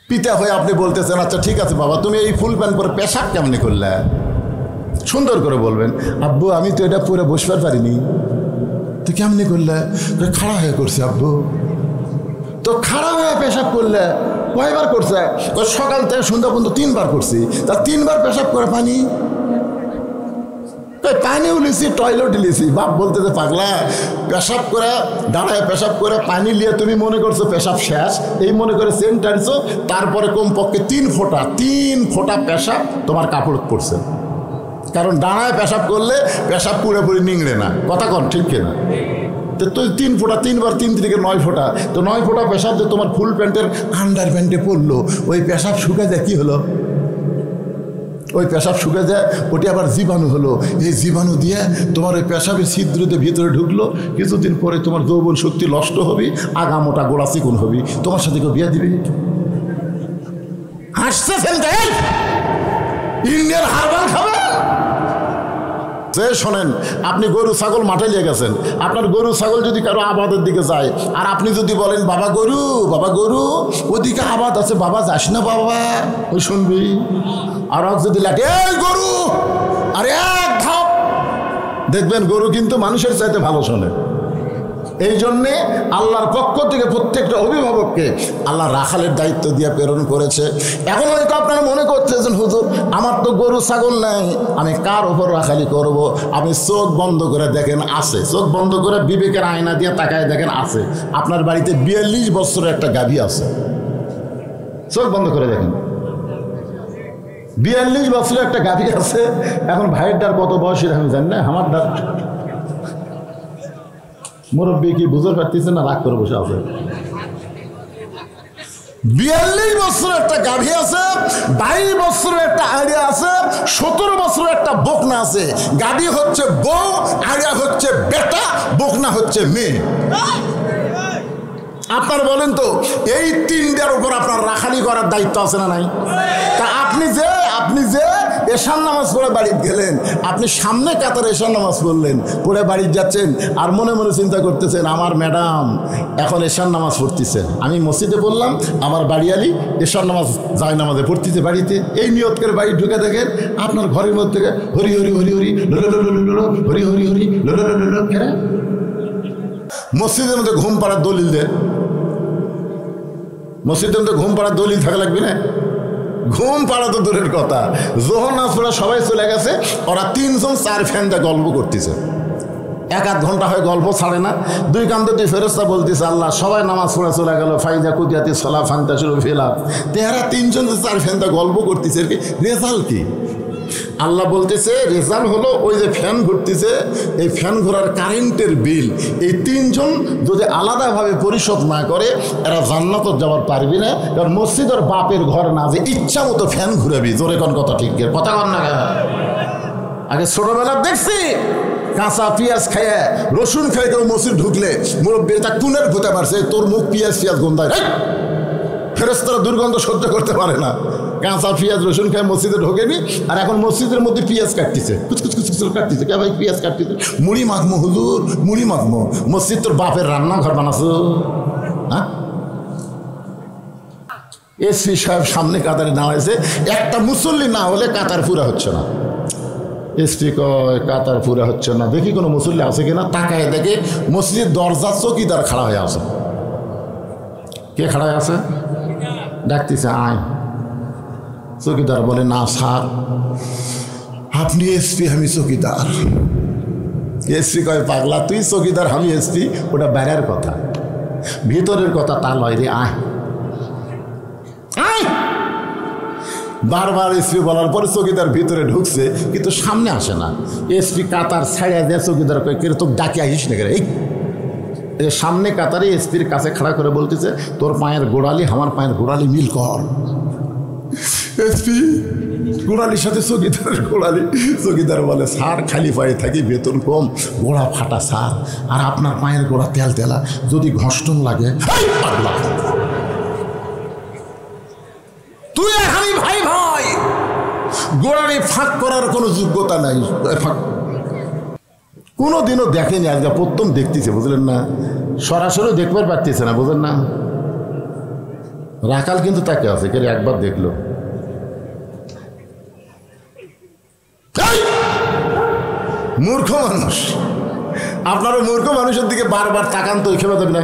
পিতা হয়ে আপনি বলতেছেন, আচ্ছা ঠিক আছে বাবা, তুমি এই ফুল প্যান্ট পরে পেশাব কেমনি করলে? সুন্দর করে বলবেন, আব্বু আমি তো এটা পরে বসবার পারিনি। তো কেমনি করলে? খাড়া হয়ে করছে আব্বু। তো খাড়া হয়ে পেশাব করলে কয়বার করছে? সকাল থেকে সন্ধ্যা পর্যন্ত 3 বার করছি। তা 3 বার পেশাব করে পানি পানিও লিছি, টয়লেট লিছি। বাপ বলতেছে, পাগলা, পেশাব করে দাঁড়ায় পেশাব করে পানি নিয়ে তুমি মনে করছো পেশাব শেষ, এই মনে করে সেন্ট আনছো, তারপরে কমপক্ষে 3 ফোঁটা পেশাব তোমার কাপড় পড়ছে। কারণ দাঁড়ায় পেশাব করলে পেশাব পুরোপুরি নিংড়ে না, কথা কন ঠিক কিনা? তো তুই 3 ফোঁটা, 3 বার 3 থেকে 9 ফোঁটা, তো 9 ফোঁটা পেশাব যে তোমার ফুল প্যান্টের আন্ডার প্যান্টে পড়লো, ওই পেশাব শুকে যায়, কি হলো? ওই পেশাব শুকে যায়, ওটি আবার জীবাণু হলো। এই জীবাণু দিয়ে তোমার ওই পেশাবের ছিদ্রতে ভিতরে ঢুকলো, কিছুদিন পরে তোমার যৌবন শক্তি নষ্ট হবে, আগা মোটা গোড়া চিকুন হবি, তোমার সাথে কেউ বিয়ে দিবে? হাসছে ফেলতে ইন্ডিয়ান হারবাল খাবে। যে শোনেন, আপনি গরু ছাগল মাঠে নিয়ে গেছেন, আপনার গরু ছাগল যদি কারো আবাদের দিকে যায়, আর আপনি যদি বলেন বাবা গরু ওদিকে আবাদ আছে, বাবা যাস না বাবা, ওই শুনবি। আর যদি লাগে এই গরু, আরে এক ধাপ, দেখবেন গরু কিন্তু মানুষের চাইতে ভালো শোনে। এই জন্যে আল্লাহর পক্ষ থেকে প্রত্যেকটা অভিভাবককে আল্লাহ রাখালের দায়িত্ব দিয়ে প্রেরণ করেছে। এখন হয়তো আপনারা মনে করতেছেন, হুজুর আমার তো গরু ছাগল নাই, আমি কার ওপর রাখালি করব? আপনি চোখ বন্ধ করে দেখেন, আছে। চোখ বন্ধ করে বিবেকের আয়না দিয়ে তাকায় দেখেন, আছে। আপনার বাড়িতে 42 বছরের একটা গাভী আছে, চোখ বন্ধ করে দেখেন, 42 বছরের একটা গাভী আছে। এখন ভাইয়ের ডার কত বয়সের আমি জানি না, আমার ডার মুরব্বী কি বুঝতে পারতেছে না, রাগ করে বসে আছে। 42 বছরের একটা গাভী আছে, 22 বছরের একটা আড়িয়া আছে, 17 বছরের একটা বকনা আছে। গাভী হচ্ছে বউ, আড়িয়া হচ্ছে বেটা, বকনা হচ্ছে মেয়ে। আপনার বলেন তো, এই 3টার উপর আপনার রাখালি করার দায়িত্ব আছে না নাই? তা আপনি যে এশার নামাজ পড়ে বাড়ি গেলেন, আপনি সামনে কাতারে এশার নামাজ পড়লেন, পড়ে বাড়ি যাচ্ছেন, আর মনে মনে চিন্তা করতেছেন, আমার ম্যাডাম এখন এশার নামাজ পড়তেছেন, আমি মসজিদে বললাম, আমার বাড়িয়ালি এশার নামাজ যায় নামাজে পড়তেছে বাড়িতে। এই নিয়ত করে বাড়ি ঢুকে দেখেন আপনার ঘরের মধ্যে থেকে হরি হরি হরি হরি হরি হরি হরি মসজিদের মধ্যে ঘুম পাড়ার দলিল দেন। মসজিদের মধ্যে ঘুম পাড়ার দলিল থাকা লাগবে না? ঘুম পাড়া তো দূরের কথা, যখন নাচরা সবাই চলে গেছে, ওরা 3 জন 4 ফ্যানটা গল্প করতেছে, 1-1 ঘন্টা হয় গল্প ছাড়ে না। 2 কান্দে 2 ফেরেশতা বলতেছে, আল্লাহ সবাই নামাজ পড়ে চলে গেল, ফাইজা কুদিয়াতি সলা ফান্তা শুরু ফেলা, তেহারা 3 জন 4 ফ্যানটা গল্প করতেছে, রেজাল্ট কি? আল্লাহ বলতেছে রেজাল্ট হলো ওই যে ফ্যান ঘুরতেছে, এই ফ্যান ঘোরার কারেন্টের বিল এই 3 জন যদি আলাদাভাবে পরিশোধ না করে, এরা জান্নাত যাওয়ার পারবি না। কারণ মসজিদের বাপের ঘর না, যে ইচ্ছা মতো ফ্যান ঘুরাবি। জোরে কোন কথা ঠিক কথা কর না? আগে ছোটবেলা দেখছি কাঁচা পেঁয়াজ খাইয়ে রসুন খাই কেউ মসজিদ ঢুকলে মুরব্বী তা কুনের ভুতে পারছে, তোর মুখ পেঁয়াজ গন্ধায়, ফেরেশতারা দুর্গন্ধ সহ্য করতে পারে না। কাঁচা পেঁয়াজ রসুন খায় মসজিদে ঢোকেনি, আর এখন মসজিদের মধ্যে পেঁয়াজ কাটতেছে, কুচকুচ কাটতেছে। কে ভাই পেঁয়াজ কাটতেছে? মুড়ি মাখমো হুজুর, মুড়ি মাখমো। মসজিদ তোর বাপের রান্নাঘর বানাছো? হ্যাঁ, এসপি সাহেব সামনে কাতারে দাঁড়াইছে, একটা মুসল্লি না হলে কাতার পুরা হচ্ছে না। এসপি কয় কাতার পুরা হচ্ছে না, দেখি কোনো মুসল্লি আছে কিনা। তাকায় দেখে মসজিদের দরজা চৌকিদার খাড়া হয়ে আছে। কে খাড়া হয়ে আছে? ডাকতেছে, আয়। চৌকিদার বলে, না স্যার আপনি এসপি, আমি চৌকিদার। এসপি কয়, পাগলা তুই চৌকিদার আমি এসপি, ওটা বাইরের কথা, ভিতরের কথা তা লয় রে, আয় আয়। বারবার এসপি বলার পরে চৌকিদার ভিতরে ঢুকছে, কিন্তু সামনে আসে না। এসপি কাতার ছাড়িয়ে দেয়, চৌকিদার কয়, কেরে তোকে ডাকে আসিস না কেরে? এই সামনে কাতারে এসপির কাছে খাড়া করে বলতেছে, তোর পায়ের গোড়ালি আমার পায়ের গোড়ালি মিল কর। এসপি গোড়ালির সাথে চৌকিদারের গোড়ালি। চৌকিদার বলে, স্যার খালি পায়ে থাকি, বেতন কম, গোড়া ফাটা স্যার, আর আপনার পায়ের গোড়া তেল তেলা, যদি ঘষ্টন লাগে। তুই আর আমি ভাই ভাই, গোড়ালি ফাঁক করার কোনো যোগ্যতা নাই। কোনোদিনও দেখেনি, আজকে প্রথম দেখতেছে, বুঝলেন না? সরাসরি দেখবার পারতেছে না, বুঝলেন না? রাখাল কিন্তু তাকে আছে কে একবার দেখলো, মূর্খ মানুষ। আপনারা মূর্খ মানুষের দিকে বারবার তাকান তো খেপে দেবে না।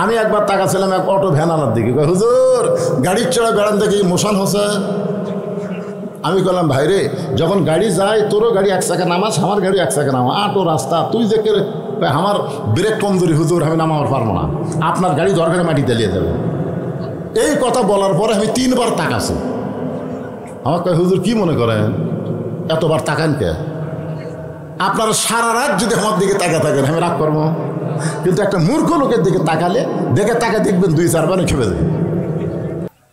আমি একবার তাকাছিলাম এক অটো ভ্যানালার দিকে, হুজুর গাড়ির চড়া বেড়ান দেখি মোশন হচ্ছে। আমি বললাম ভাই রে, যখন গাড়ি যায় তোরও গাড়ি এক চাকা নামাস, আমার গাড়ি এক চাকা নামা, আটো রাস্তা, তুই যে কে আমার ব্রেক কমজোরি হুজুর, আমি নামাবার পারবো না, আপনার গাড়ি দরকারে মাটি দেলিয়ে দেবে। এই কথা বলার পরে আমি 3 বার তাকাছি। আমার কয় হুজুর কি মনে করেন এতবার তাকান কে? আপনারা সারা রাত যদি আমার দিকে তাকা থাকেন আমি রাগ করবো, কিন্তু একটা মূর্খ লোকের দিকে তাকালে তাকে দেখবেন 2-4 বার খেপে দেবে।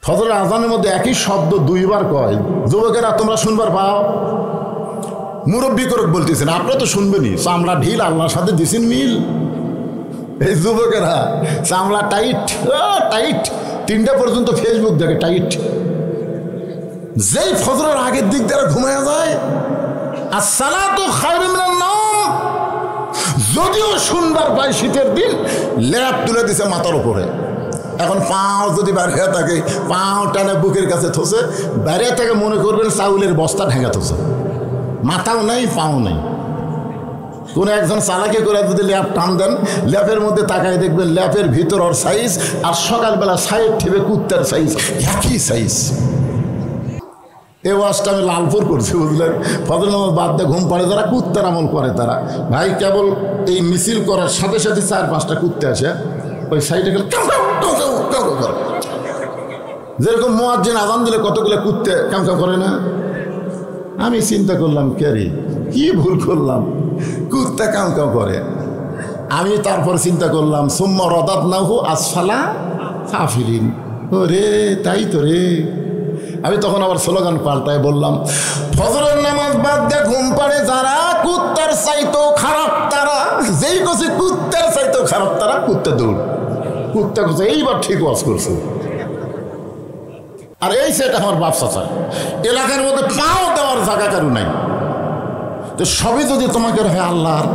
ফজরের আজানের মধ্যে একই শব্দ 2 বার কয়। যুবকেরা তোমরা শুনবার পাও? মুরব্বী করে বলতেছেন, আপনারা তো শুনবেনই, চামড়া ঢিল আল্লাহর সাথে দিছেন মিল। এই যুবকেরা চামড়া টাইট টাইট, 3টা পর্যন্ত ফেসবুক দেখে টাইট। যেই ফজরের আগের দিক দ্বারা ঘুমায় যায়, আসসালাতু খায়রুম মিনান নাওম, যদিও শুনবার পাই শীতের দিন ল্যাপ তুলে দিছে মাথার উপরে। এখন পাও যদি বাইরে থাকে, পাও টানে বুকের কাছে থসে, বাইরে থেকে মনে করবেন চাউলের বস্তা ঢেঙ্গা থসে, মাথাও নেই পাও নেই। কোনো একজন চালাকি করে যদি ল্যাপ টান দেন, ল্যাপের মধ্যে তাকায় দেখবেন ল্যাপের ভিতর ওর সাইজ আর সকালবেলা সাইড ঠেবে কুত্তার সাইজ একই সাইজ। এই ওয়াজটা আমি লালপুর করছি, বুঝলেন? ফজর নামাজ বাদ দিয়ে ঘুম পাড়ে যারা কুত্তার আমল করে তারা, ভাই কেবল এই মিছিল করার সাথে সাথে 4-5টা কুত্তে আসে ওই সাইডে গেলে করে, যেরকম মুয়াজ্জিন আযান দিলে কতগুলো কুত্তে কাম করে না। আমি চিন্তা করলাম কে রে, কি ভুল করলাম, কুত্তা কাম করে। আমি তারপর চিন্তা করলাম সুম্মা রাদাদনাহু আসফালা সাফিলিন, ও রে তাই তো রে। আমি তখন আবার স্লোগান পাল্টায় বললাম, ফজরের নামাজ বাদ দিয়ে ঘুম পাড়ে যারা কুত্তার চাইতেও খারাপ তারা, যেই কছে কুত্তার চাইতেও খারাপ তারা, কুত্তা দৌড়, কুত্তা কছে এইবার ঠিক ওয়াজ করছে। আর এই সেটা আমার বাপ চাচা, এলাকার মধ্যে পাও দেওয়ার জায়গা কারু নাই। তো সবই যদি তোমাকে হয় আল্লাহর,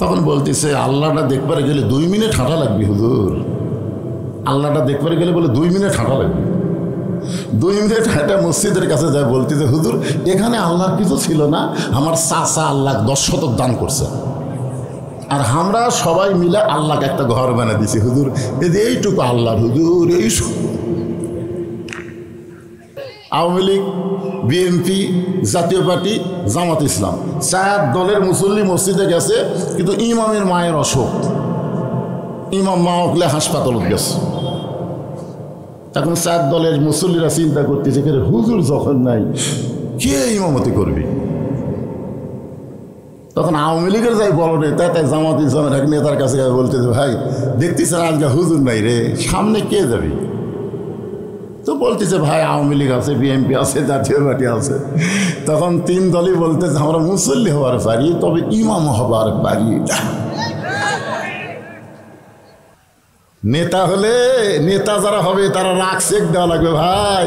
তখন বলতেছে আল্লাহটা দেখবার গেলে 2 মিনিট হাঁটা লাগবে হুজুর, আল্লাহটা দেখবার গেলে বলে 2 মিনিট হাঁটা লাগবে। 2 মিনিট হাঁটা মসজিদের কাছে যায়, বলতেছে হুজুর এখানে আল্লাহর কিছু ছিল না, আমার চাচা আল্লাহ 10 শতক দান করছে, আর আমরা সবাই মিলে আল্লাহকে একটা ঘর বানিয়ে দিছি হুজুর, এইটুকু আল্লাহর হুজুর। এই আওয়ামী লীগ, বিএনপি, জাতীয় পার্টি, জামাত ইসলাম 4 দলের মুসল্লি মসজিদে গেছে, কিন্তু ইমামের মায়ের অসুখ, ইমাম মা উঠলে হাসপাতালত গেছে। এখন 4 দলের মুসল্লিরা চিন্তা করতেছে হুজুর যখন নাই কে ইমামতি করবি। তখন আওয়ামী লীগের যাই বড় নেতা, তাই জামাত ইসলামের এক নেতার কাছে বলতেছে ভাই দেখতেছেন আজকে হুজুর নাই রে, সামনে কে যাবি? তো বলতেছে ভাই আওয়ামী লীগ আছে, বিএনপি আছে, জাতীয় পার্টি আছে। তখন 3 দলই বলতেছে আমরা মুসল্লি হওয়ার পারি, তবে ইমাম হবার পারি। নেতা হলে নেতা যারা হবে তারা রাগ চেক দেওয়া লাগবে ভাই,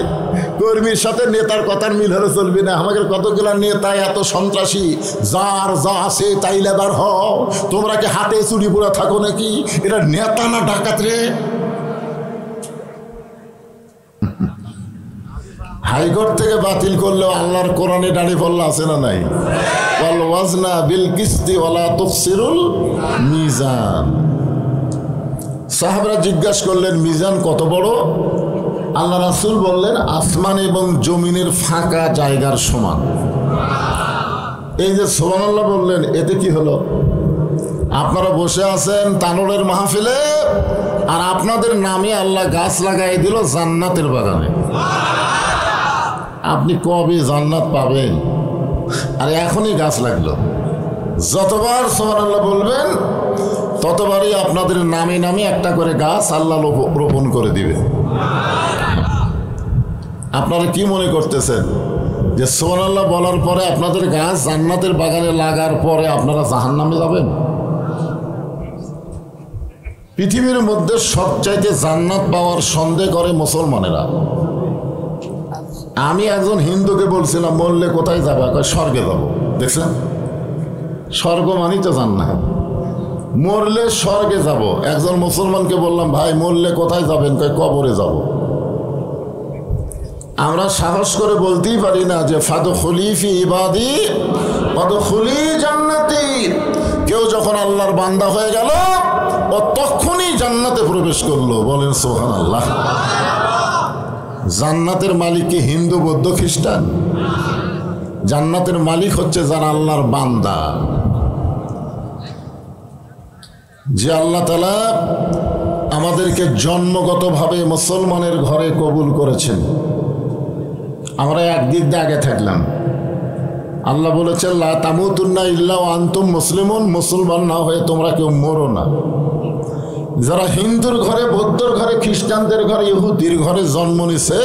কর্মীর সাথে নেতার কথার মিল হলে চলবে না। আমাদের কতগুলো নেতা এত সন্ত্রাসী, যার যা আছে তাই লেবার হও, তোমরা কি হাতে চুরি পড়ে থাকো নাকি? এটা নেতা না ডাকাত রে? হাইকোর্ট থেকে বাতিল করলেও আল্লাহর কোরআনে দাঁড়িয়ে পড়লা আছে না নাই? ওয়াল ওয়াজনা বিল কিসতি ওয়ালা তুখসিরুল মিজান। সাহাবারা জিজ্ঞাসা করলেন মিজান কত বড়? আল্লাহ রাসূল বললেন আসমান এবং জমিনের ফাঁকা জায়গার সমান। এই যে সুবহানাল্লাহ বললেন, এতে কি হলো? আপনারা বসে আছেন তানোরের মাহফিলে, আর আপনাদের নামে আল্লাহ গাছ লাগাই দিল জান্নাতের বাগানে। আপনি কবে জান্নাত পাবেন? আর এখনই গাছ লাগলো। যতবার সুবহানাল্লাহ বলবেন ততবারই আপনাদের নামে নামে একটা করে গাছ আল্লাহ রোপণ করে দিবে। আপনারা কি মনে করতেছেন যে সুবহানাল্লাহ বলার পরে আপনাদের গাছ জান্নাতের বাগানে লাগার পরে আপনারা জাহান্নামে যাবেন? পৃথিবীর মধ্যে সবচাইতে জান্নাত পাওয়ার সন্দেহ করে মুসলমানেরা। আমি একজন হিন্দুকে বলছিলাম বললে কোথায় যাবে? স্বর্গে যাব। দেখছেন, স্বর্গ মানেই তো জান্নাত। মরলে স্বর্গে যাব। একজন মুসলমানকে বললাম, ভাই মরলে কোথায় যাবেন? কয় কবরে যাব। আমরা সাহস করে বলতেই পারি না যে ফাদখুলি ফি ইবাদি ওয়াদখুলি জান্নাতি। কেউ যখন আল্লাহর বান্দা হয়ে গেল ও তখনই জান্নাতে প্রবেশ করলো। বলেন সুবহানাল্লাহ। জান্নাতের মালিক কি হিন্দু, বৌদ্ধ, খ্রিস্টান? জান্নাতের মালিক হচ্ছে যারা আল্লাহর বান্দা। যে আল্লাহ তাআলা আমাদেরকে জন্মগতভাবে মুসলমানের ঘরে কবুল করেছেন। আমরা একদিক দিয়ে আগে থাকলাম। আল্লাহ বলেছেন লা তামুতুন্না ইল্লা ওয়া আনতুম মুসলিমুন, মুসলমান না হয়ে তোমরা কেউ মরো না। যারা হিন্দুর ঘরে, বৌদ্ধর ঘরে, খ্রিস্টানদের ঘরে, ইহুদির ঘরে জন্ম নিছে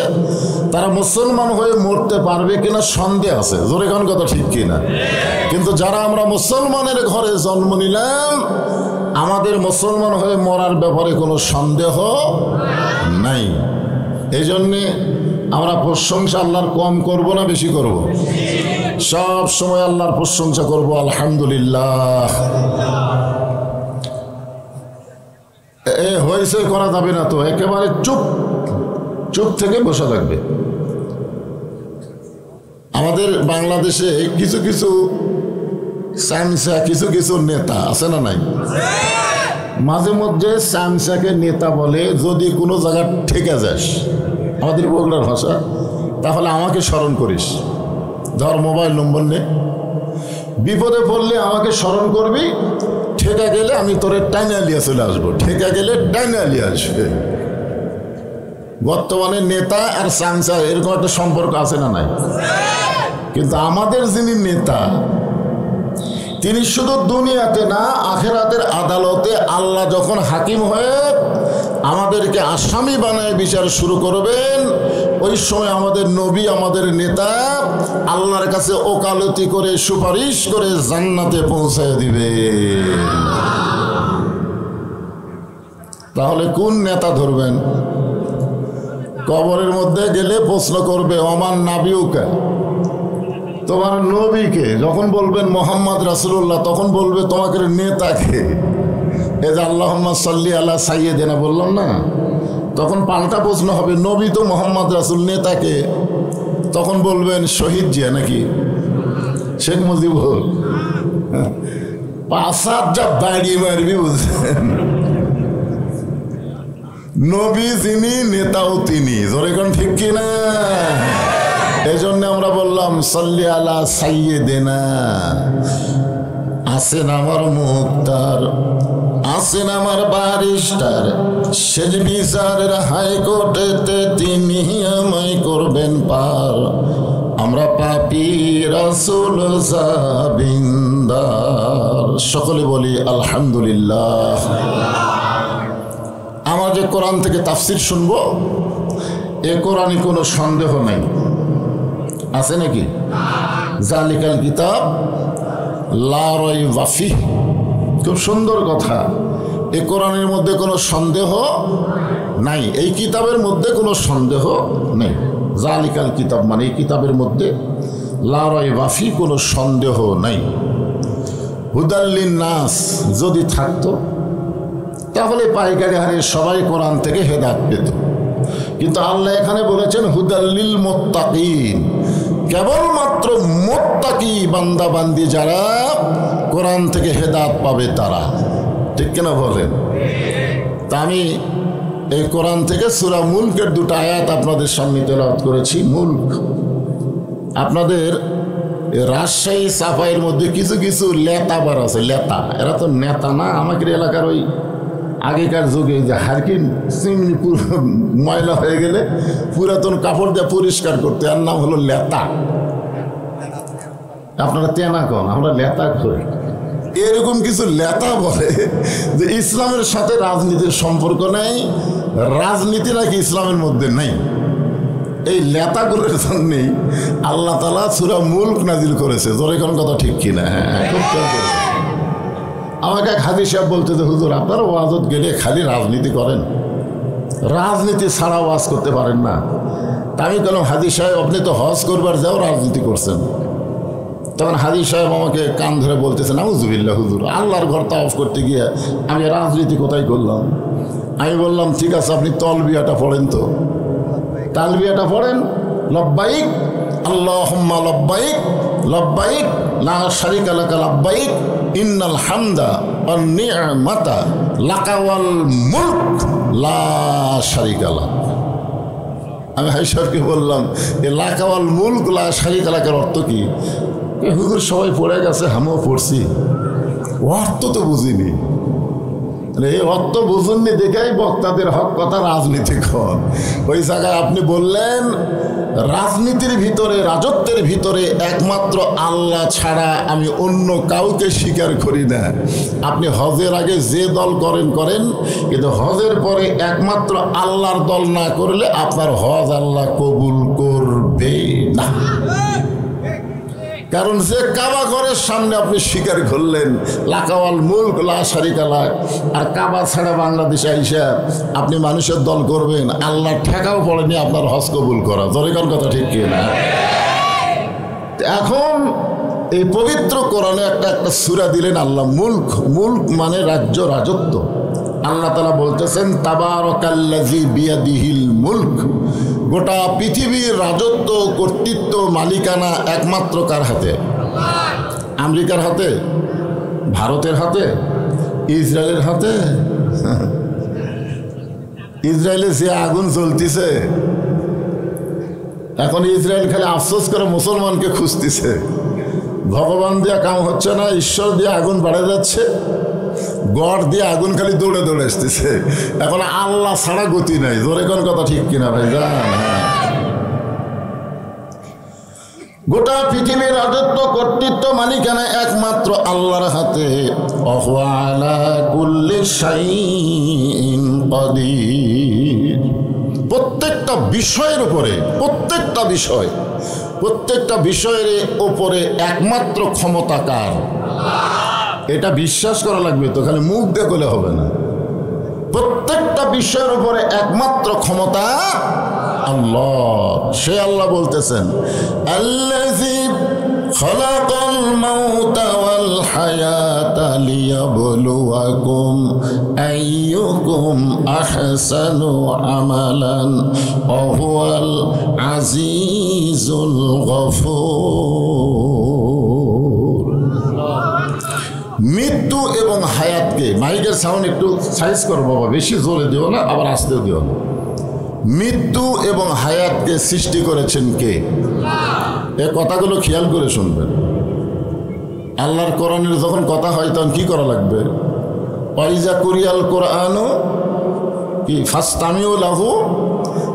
তারা মুসলমান হয়ে মরতে পারবে কিনা সন্দেহ আছে। জোরে কোন কথা ঠিক কিনা? কিন্তু যারা আমরা মুসলমানের ঘরে জন্ম নিলাম আমাদের মুসলমান হয়ে মরার ব্যাপারে কোনো সন্দেহ নাই। এই জন্যে আমরা প্রশংসা আল্লাহর কম করব না বেশি করব? সব সময় আল্লাহর প্রশংসা করব, আলহামদুলিল্লাহ। হয়েছে করা যাবে না তো, একেবারে চুপ চুপ থেকে বসা লাগবে। আমাদের বাংলাদেশে কিছু কিছু সামসা, কিছু কিছু নেতা আছে না নাই? মাঝে মধ্যে সামসাকে নেতা বলে। যদি কোনো জায়গা ঠেকে যাস, আমাদের বগুড়ার ভাষা, তাহলে আমাকে স্মরণ করিস। ধর মোবাইল নম্বর নে, বিপদে পড়লে আমাকে স্মরণ করবি। ঠেকা গেলে আমি তোরে টাইনালিয়া চলে আসবো, ঠেকা গেলে টাইনালিয়া আসবে। বর্তমানে নেতা আর সামসা এরকম একটা সম্পর্ক আছে না নাই? কিন্তু আমাদের যিনি নেতা তিনি শুধু দুনিয়াতে না, আখেরাতের আদালতে আল্লাহ যখন হাকিম হয়ে আমাদেরকে আসামি বানায় বিচার শুরু করবেন, ওই সময় আমাদের নবী, আমাদের নেতা আল্লাহর কাছে ওকালতি করে সুপারিশ করে জান্নাতে পৌঁছায় দিবে। তাহলে কোন নেতা ধরবেন? কবরের মধ্যে গেলে প্রশ্ন করবে ওমান নাবিউকা, তোমার নবীকে। যখন বলবেন মোহাম্মদ রাসূলুল্লাহ তখন বলবে তোমাকে নেতাকে। এই যে আল্লাহুম্মা সাল্লি আলা সাইয়্যিদিনা বললাম না, তখন পাল্টা প্রশ্ন হবে নবী তো মোহাম্মদ রাসূল, নেতাকে? তখন বলবেন শহীদ জিয়া নাকি শেখ মুজিবুর। 5-7 যা বাড়ি মারবি বুঝলেন। নবী যিনি, নেতাও তিনি। জোরে কোন ঠিক কিনা? এই জন্য আমরা বললাম সাল্লি আলা সাইয়্যিদিনা। আসেন আমার মুক্তার, আসেন আমার বারিস্টার, শেষ বিচারের হাইকোর্টেতে তিনি আমায় করবেন পার। আমরা পাপী রাসূল জাবিন্দার। সকলে বলি আলহামদুলিল্লাহ। আমরা যে কোরআন থেকে তাফসির শুনবো, এ কোরআনে কোনো সন্দেহ নাই, আছে নাকি? জালিকাল কিতাব লা রাইবা ফিহি, খুব সুন্দর কথা। এই কোরআনের মধ্যে কোনো সন্দেহ নাই, এই কিতাবের মধ্যে কোনো সন্দেহ নেই। জালিকাল কিতাব মানে এই কিতাবের মধ্যে লা রাইবা ফিহি, কোনো সন্দেহ নাই। হুদাল লিন্নাস যদি থাকতো তাহলে পাইকারি হারে সবাই কোরআন থেকে হেদায়েত পেত। কিন্তু আল্লাহ এখানে বলেছেন হুদাল লিল মুত্তাকিন, কেবলমাত্র মুত্তাকি বান্দা বান্দি যারা কোরআন থেকে হেদায়েত পাবে তারা। ঠিক কিনা বলেন? তা আমি এই কোরআন থেকে সূরা মুলকের 2টা আয়াত আপনাদের সামনে তেলাওয়াত করেছি। মুলক আপনাদের রাজশাহী সাফাইয়ের মধ্যে কিছু কিছু লেতাবার আছে। লেতা, এরা তো নেতা না। আমাদের এলাকার ওই আগেকার যুগে যে হারকিন চিমনি ময়লা হয়ে গেলে পুরাতন কাপড় দিয়ে পরিষ্কার করতে, এর নাম হলো লেতা। আপনারা তেনা কন, আমরা লেতা করি। এরকম কিছু লেতা বলে যে ইসলামের সাথে রাজনীতির সম্পর্ক নেই, রাজনীতি নাকি ইসলামের মধ্যে নেই। এই লেতাগুলোর জন্যই আল্লাহ তাআলা সূরা মুলক নাজিল করেছে। জোরে কোন কথা ঠিক কিনা? হ্যাঁ, আমাকে এক হাজী সাহেব বলতে যে হুজুর আপনারা ওয়াজত গেলে খালি রাজনীতি করেন, রাজনীতি ছাড়া ওয়াজ করতে পারেন না। তা আমি বললাম হাজী সাহেব আপনি তো হজ করবার যাও রাজনীতি করছেন, তখন হাজী সাহেব আমাকে কান ধরে বলতেছে, নাউজুবিল্লাহ হুজুর, আল্লাহর ঘর তাওয়াফ করতে গিয়ে আমি রাজনীতি কোথায় করলাম? আমি বললাম, ঠিক আছে, আপনি তলবিয়াটা পড়েন তো, তালবিয়াটা পড়েন, লব্বাইক আল্লাহুম্মা লব্বাইক লব্বাইক লা শারিকা লাকা লব্বাইক ইন্নাল হামদা ওয়ান নি'মাতা লাকা ওয়াল মুলক লা শারিকা লাক। আমি হাই সাহেবকে বললাম, এ লাকা ওয়াল মুলক লা শারিকা লাকের অর্থ কি? হুজুর সবাই পড়ে গেছে, আমিও পড়ছি, অর্থ তো বুঝিনি। এই অর্থ বুঝুননি দেখেই বক্তাদের হক কথা রাজনীতি কর। ওই জায়গায় আপনি বললেন রাজনীতির ভিতরে, রাজত্বের ভিতরে একমাত্র আল্লাহ ছাড়া আমি অন্য কাউকে স্বীকার করি না। আপনি হজের আগে যে দল করেন, কিন্তু হজের পরে একমাত্র আল্লাহর দল না করলে আপনার হজ আল্লাহ কবুল করবে না। কারণ যে কাবা ঘরের সামনে আপনি স্বীকার করলেন লাকাওয়াল মুলক লা শারিকা লাক, আর কাবা ছাড়া বাংলাদেশে আইসা আপনি মানুষের দল করবেন, আল্লাহ ঠেকাও পড়েনি আপনার হজ কবুল করা। জরিকার কথা ঠিক কি না? এখন এই পবিত্র কোরআনে একটা সূরা দিলেন আল্লাহ, মুলক। মুলক মানে রাজ্য, রাজত্ব। আল্লাহ তাআলা বলতেছেন তাবারাকাল্লাযী বিয়াদিহিল মুলক। গোটা পৃথিবীর রাজত্ব, কর্তৃত্ব, মালিকানা একমাত্র কার হাতে? আমেরিকার হাতে? ভারতের হাতে? ইসরায়েলের হাতে? ইসরায়েলে যে আগুন জ্বলতেছে, এখন ইসরায়েল খালি আফসোস করে মুসলমানকে খুঁজতেছে। ভগবান দিয়ে কাম হচ্ছে না, ঈশ্বর দিয়ে আগুন বাড়ে যাচ্ছে, গড় দিয়ে আগুন খালি দৌড়ে দৌড়ে আসতেছে। এখন আল্লাহ ছাড়া গতি নাই। জোরে কোন কথা ঠিক কিনা ভাই জান? গোটা পৃথিবীর রাজত্ব, কর্তৃত্ব, মালিকানা একমাত্র আল্লাহর হাতে। ওয়া আলা কুল্লি শাইইন কাদির। প্রত্যেকটা বিষয়ের উপরে, প্রত্যেকটা বিষয়ের উপরে একমাত্র ক্ষমতাকার। এটা বিশ্বাস করা লাগবে তো, খালি মুখ দিয়ে বলে হবে না। প্রত্যেকটা বিষয়ের উপরে একমাত্র ক্ষমতা আল্লাহ। সে আল্লাহ বলতেছেন, আল্লাযী খালাকাল মাউতা ওয়াল হায়াতা লিয়াবলুয়াকুম আইয়ুকুম আহসানু আমালান ওয়া হুয়াল আজিজুল গফুর। মৃত্যু এবং হায়াতকে, মাইকের সাউন্ড একটু সাইজ করো বাবা, বেশি জোরে দিও না, আবার আসতেও দিও না। মৃত্যু এবং হায়াতকে সৃষ্টি করেছেন কে? এ কথাগুলো খেয়াল করে শুনবেন। আল্লাহর কোরআনের যখন কথা হয় তখন কি করা লাগবে? ওয়াইজা কুরিয়াল কোরআনু কি ফাসতামিউ লাহু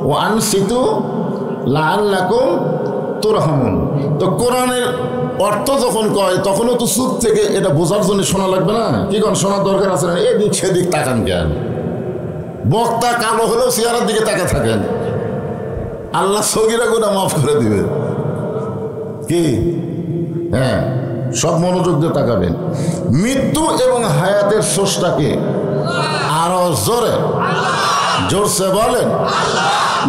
ওয়া আনসিতু লাআল্লাকুম তুরহামুন। তো কোরআনের অর্থ যখন কয় তখনও তো চুপ থেকে এটা বোঝার জন্য শোনা লাগবে না? কি কোন শোনার দরকার আছে না? এদিক সেদিক তাকান কেন? বক্তা কালো হলেও চেহারার দিকে তাকা থাকেন, আল্লাহ সগীরা গুনাহ মাফ করে দিবে। কি? হ্যাঁ, সব মনোযোগ দিয়ে তাকাবেন। মৃত্যু এবং হায়াতের স্রষ্টাকে আরো জোরসে বলেন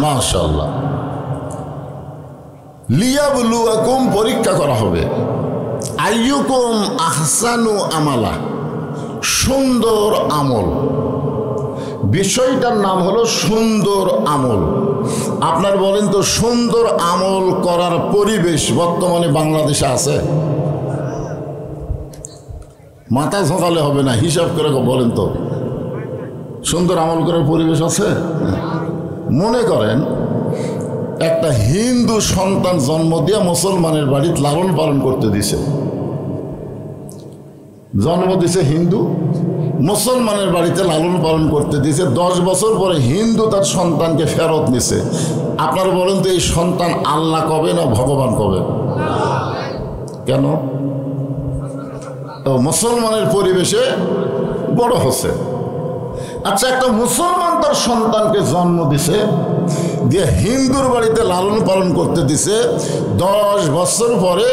মাশাআল্লাহ। লিয়াবলুয়াকুম, পরীক্ষা করা হবে। আইয়ুকুম আহসানু আমালা, সুন্দর আমল। বিষয়টার নাম হলো সুন্দর আমল। আপনার বলেন তো, সুন্দর আমল করার পরিবেশ বর্তমানে বাংলাদেশে আছে? মাথা ঝোঁকালে হবে না, হিসাব করে বলেন তো, সুন্দর আমল করার পরিবেশ আছে? মনে করেন একটা হিন্দু সন্তান জন্ম দিয়ে মুসলমানের বাড়িতে লালন পালন করতে দিছে, জন্ম দিছে হিন্দু, মুসলমানের বাড়িতে লালন পালন করতে দিয়েছে। 10 বছর পরে হিন্দু তার সন্তানকে ফেরত নিছে। আপনারা বলেন তো, এই সন্তান আল্লাহ কবে না ভগবান কবে? কেন? তো মুসলমানের পরিবেশে বড় হচ্ছে। আচ্ছা, একটা মুসলমান তার সন্তানকে জন্ম দিছে, দিয়ে হিন্দুর বাড়িতে লালন পালন করতে দিছে। 10 বছর পরে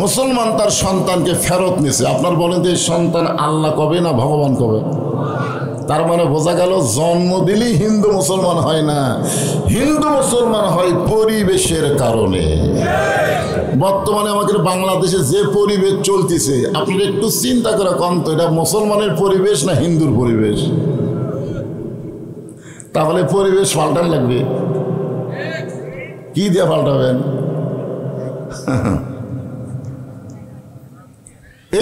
মুসলমান তার সন্তানকে ফেরত নিছে। আপনার বলেন তো, এই সন্তান আল্লাহ কবে না ভগবান কবে? তার মানে বোঝা গেল জন্ম দিলেই হিন্দু মুসলমান হয় না, হিন্দু মুসলমান হয় পরিবেশের কারণে। বর্তমানে আমাদের বাংলাদেশে যে পরিবেশ চলতেছে, আপনারা একটু চিন্তা করে কম তো, এটা মুসলমানের পরিবেশ না হিন্দুর পরিবেশ? তাহলে পরিবেশ পাল্টান লাগবে। কি দিয়ে পাল্টাবেন?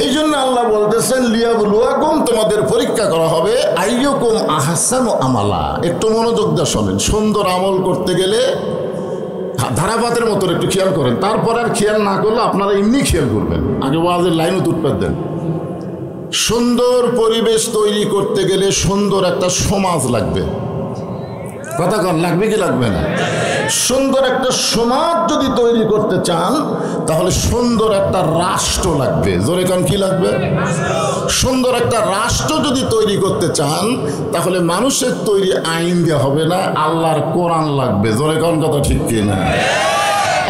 এই জন্য আল্লাহ বলতেছেন লিয়াবলুয়াকুম, তোমাদের পরীক্ষা করা হবে, আইয়ুকুম আহসানু আমালা। একটু মনোযোগ দিয়ে শোনেন। সুন্দর আমল করতে গেলে ধারাপাতের মতো একটু খেয়াল করেন, তারপর আর খেয়াল না করলে আপনারা এমনি খেয়াল করবেন। আগে ওয়াজের লাইনও উৎপাদ দেন। সুন্দর পরিবেশ তৈরি করতে গেলে সুন্দর একটা সমাজ লাগবে। কথা কন, লাগবে কি লাগবে না? সুন্দর একটা সমাজ যদি তৈরি করতে চান তাহলে সুন্দর একটা রাষ্ট্র লাগবে। জোরে কন, কি লাগবে? সুন্দর একটা রাষ্ট্র যদি তৈরি করতে চান তাহলে মানুষের তৈরি আইন দেওয়া হবে না, আল্লাহর কোরআন লাগবে। জোরে কন, কথা ঠিক কিনা?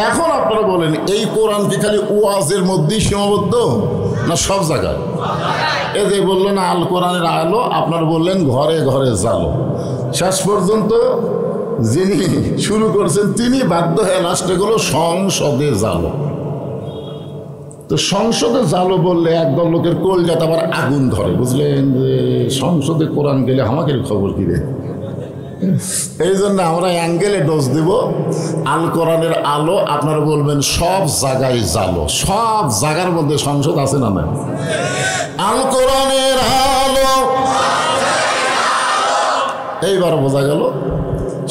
এখন আপনারা বলেন, এই কোরআন কি খালি ওয়াজের মধ্যেই সীমাবদ্ধ না সব জায়গায়? এই যে বললেন আল কোরআনের আলো, আপনারা বললেন ঘরে ঘরে জালো। শেষ পর্যন্ত যিনি শুরু করছেন তিনি বাধ্য হয়ে লাস্টে গেল সংসদে জালো। তো সংসদে জালো বললে একদল লোকের কলজাতে আবার আগুন ধরে, বুঝলেন? যে সংসদে কোরআন গেলে আমাকে খবর কি রে? এই জন্য আমরা অ্যাঙ্গেলে ডোজ দিব। আল কোরআনের আলো, আপনারা বলবেন সব জায়গায় জালো। সব জায়গার মধ্যে সংসদ আছে না? না, আল কোরআনের আলো। এইবার বোঝা গেল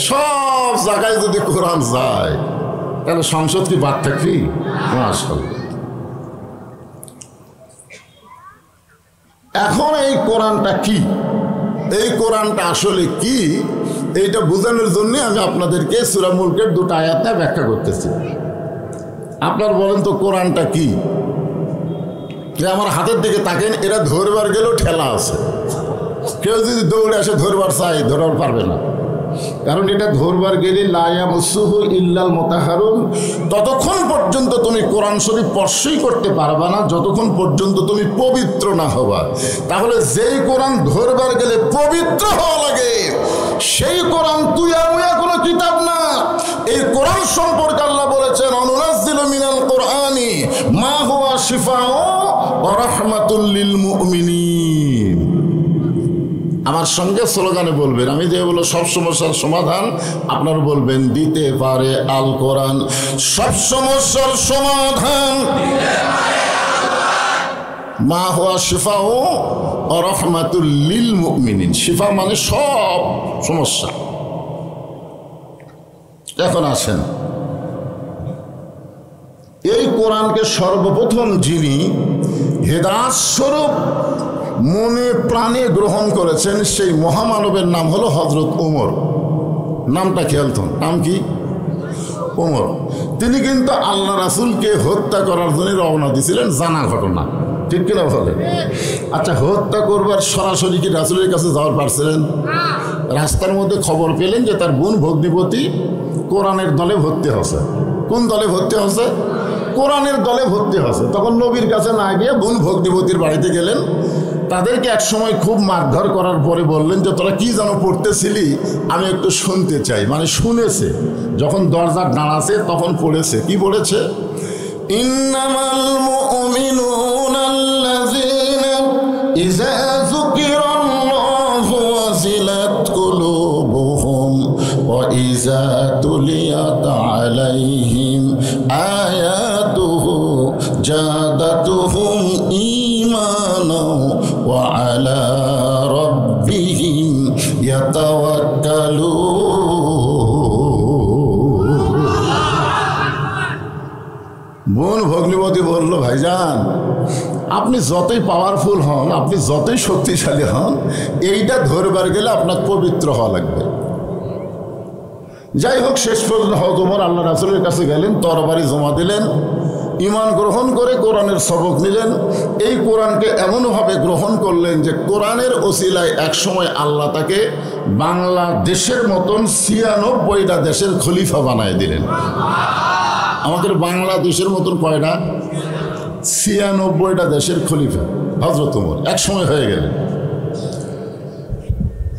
সব জায়গায় যদি কোরআন যায় তাহলে সংসদ কি বাদ থাকবি? মাশাআল্লাহ। এখন এই কোরআনটা কি, এই কোরআনটা আসলে কি, এইটা বোঝানোর জন্য আমি আপনাদেরকে সূরা মুলকের দুটো আয়াতে ব্যাখ্যা করতেছি। আপনার বলেন তো কোরআনটা কি? যে আমার হাতের দিকে তাকেন, এরা ধরবার গেলেও ঠেলা আছে। কেউ যদি দৌড়ে আসে ধরবার চাই, ধরবার পারবে না, কারণ এটা ধরবার গেলে লা ইয়ামাসসুহু ইল্লাল মুতাহহারুন। ততক্ষণ পর্যন্ত তুমি কোরআন শরীফ স্পর্শই করতে পারবা না যতক্ষণ পর্যন্ত তুমি পবিত্র না হবা। তাহলে যেই কোরআন ধরবার গেলে পবিত্র হওয়া লাগে, সেই কোরআন তুইয়া মুয়া কোনো কিতাব না। এই কোরআন সম্পর্কে আল্লাহ বলেছেন, অনুনাজ্জিলু মিনাল কোরআনি মা হুয়া শিফাউ ওয়া রাহমাতুল লিল মুমিনিন। আমার সঙ্গে স্লোগানে বলবেন, আমি যে বলো সব সমস্যার সমাধান, আপনারা বলবেন দিতে পারে আল কোরআন সব সমস্যার সমাধান। মা হুয়া শিফাউ ওয়া রাহমাতুল লিল মুমিনিন। শিফা মানে সব সমস্যা। এখন আসেন, এই কোরআনকে সর্বপ্রথম যিনি হেদায়েত স্বরূপ মনে প্রাণে গ্রহণ করেছেন সেই মহামানবের নাম হলো হযরত ওমর। নামটা খেয়াল তো, নাম কি? ওমর। তিনি কিন্তু আল্লাহ রাসূলকে হত্যা করার জন্য রওনা দিয়েছিলেন, জানা ঘটনা, ঠিক কিনা বলেন? আচ্ছা, হত্যা করবার সরাসরি কি রাসূলের কাছে যাওয়ার পারছিলেন? রাস্তার মধ্যে খবর পেলেন যে তার বোন ভগ্নিপতি কোরআনের দলে ভর্তি হচ্ছে। কোন দলে ভর্তি হচ্ছে? কোরআনের দলে ভর্তি হচ্ছে। তখন নবীর কাছে না গিয়ে বোন ভগ্নিপতির বাড়িতে গেলেন। তাদেরকে এক সময় খুব মারধর করার পরে বললেন যে তোরা কি যেন পড়তেছিলি, আমি একটু শুনতে চাই। মানে শুনেছে, যখন দরজা দাঁড়াছে তখন পড়েছে। কি পড়েছে? ইন্নামাল মুমিনুনা আল্লাযীনা ইযা যুকিরাল্লাহু ওয়াজিলাত কুলুবুহুম ওয়া ইযা তুলিয়াত আলাইহিম আয়াতুহু জাদাতুহুম ঈমানাও ওয়া আলা রাব্বিহিম ইয়াতাওয়াক্কালুন। বোন ভগ্নিপতি বলল, ভাইজান আপনি যতই পাওয়ারফুল হন, আপনি যতই শক্তিশালী হন, এইটা ধরবার গেলে আপনার পবিত্র হওয়া লাগবে। যাই হোক, শেষ পর্যন্ত হযরত ওমর আল্লাহ রাসূলের কাছে গেলেন, তরবারি জমা দিলেন, ঈমান গ্রহণ করে কোরআনের সবক নিলেন। এই কোরআনকে এমনভাবে গ্রহণ করলেন যে কোরআনের ওসিলায় একসময় আল্লাহ তাকে বাংলাদেশের মতন ৯৬টা দেশের খলিফা বানায় দিলেন। আমাদের বাংলাদেশের মতন কয়টা? ৯৬টা দেশের খলিফা হযরত ওমর একসময় হয়ে গেলেন।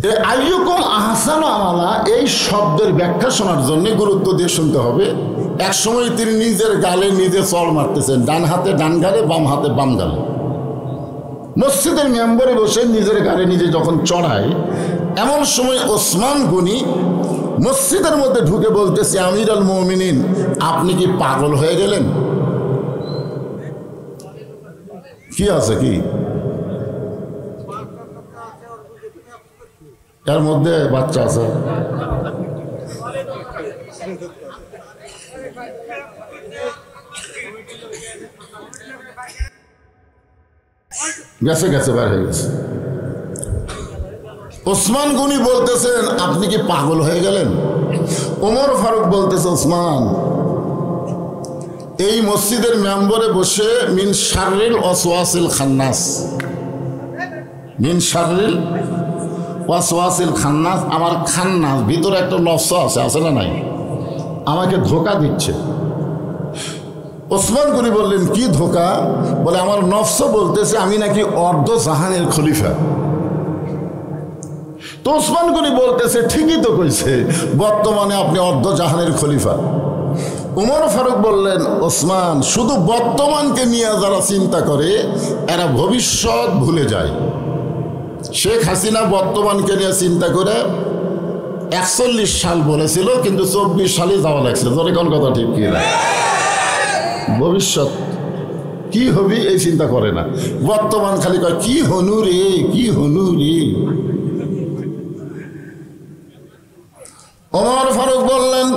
আইয়ুকুম আহসানু আমালা এই শব্দের ব্যাখ্যা শোনার জন্য গুরুত্ব দিয়ে শুনতে হবে। এক সময় তিনি নিজের গালে নিজে চড় মারতেছেন, ডান হাতে ডান গালে, বাম হাতে বাম গালে। মসজিদের মেম্বারে বসে নিজের গালে নিজে যখন চড়ায়, এমন সময় ওসমান গনি মসজিদের মধ্যে ঢুকে বলতেছে, আমির আল মুমিনিন, আপনি কি পাগল হয়ে গেলেন? কি আছে কি এর মধ্যে? বাচ্চা আছে, গেছে গেছে বের হয়ে গেছে। ওসমান গনি বলতেছেন, আপনি কি পাগল হয়ে গেলেন? ওমর ফারুক বলতেছে, ওসমান, এই মসজিদের মেম্বরে বসে মিন শাররিল ওয়াসওয়াসিল খান্নাস, মিন শাররিল ওয়াসওয়াসিল খান্নাস, আমার খান্নাস ভিতরে একটা নফস আছে, আছে না নাই? আমাকে ধোকা দিচ্ছে। ওসমান গনি বললেন, কি ধোকা? বলে, আমার নফস বলতেছে আমি নাকি অর্ধ জাহানের খলিফা। তো ওসমান গনি বলতেছে, ঠিকই তো কইছে, বর্তমানে আপনি অর্ধ জাহানের খলিফা। উমর ফারুক বললেন, ওসমান, শুধু বর্তমানকে নিয়ে যারা চিন্তা করে এরা ভবিষ্যৎ ভুলে যায়। শেখ হাসিনা বর্তমানকে নিয়ে চিন্তা করে 41 সাল বলেছিল, কিন্তু 24 সালে যাওয়া লাগছিল। তোর কোন কথা ঠিক কি না? ভবিষ্যৎ কি হবি এই চিন্তা করে না, বর্তমান খালি কয় কি হনু রে, কি হনু রে। ওমর ফারুক বললেন,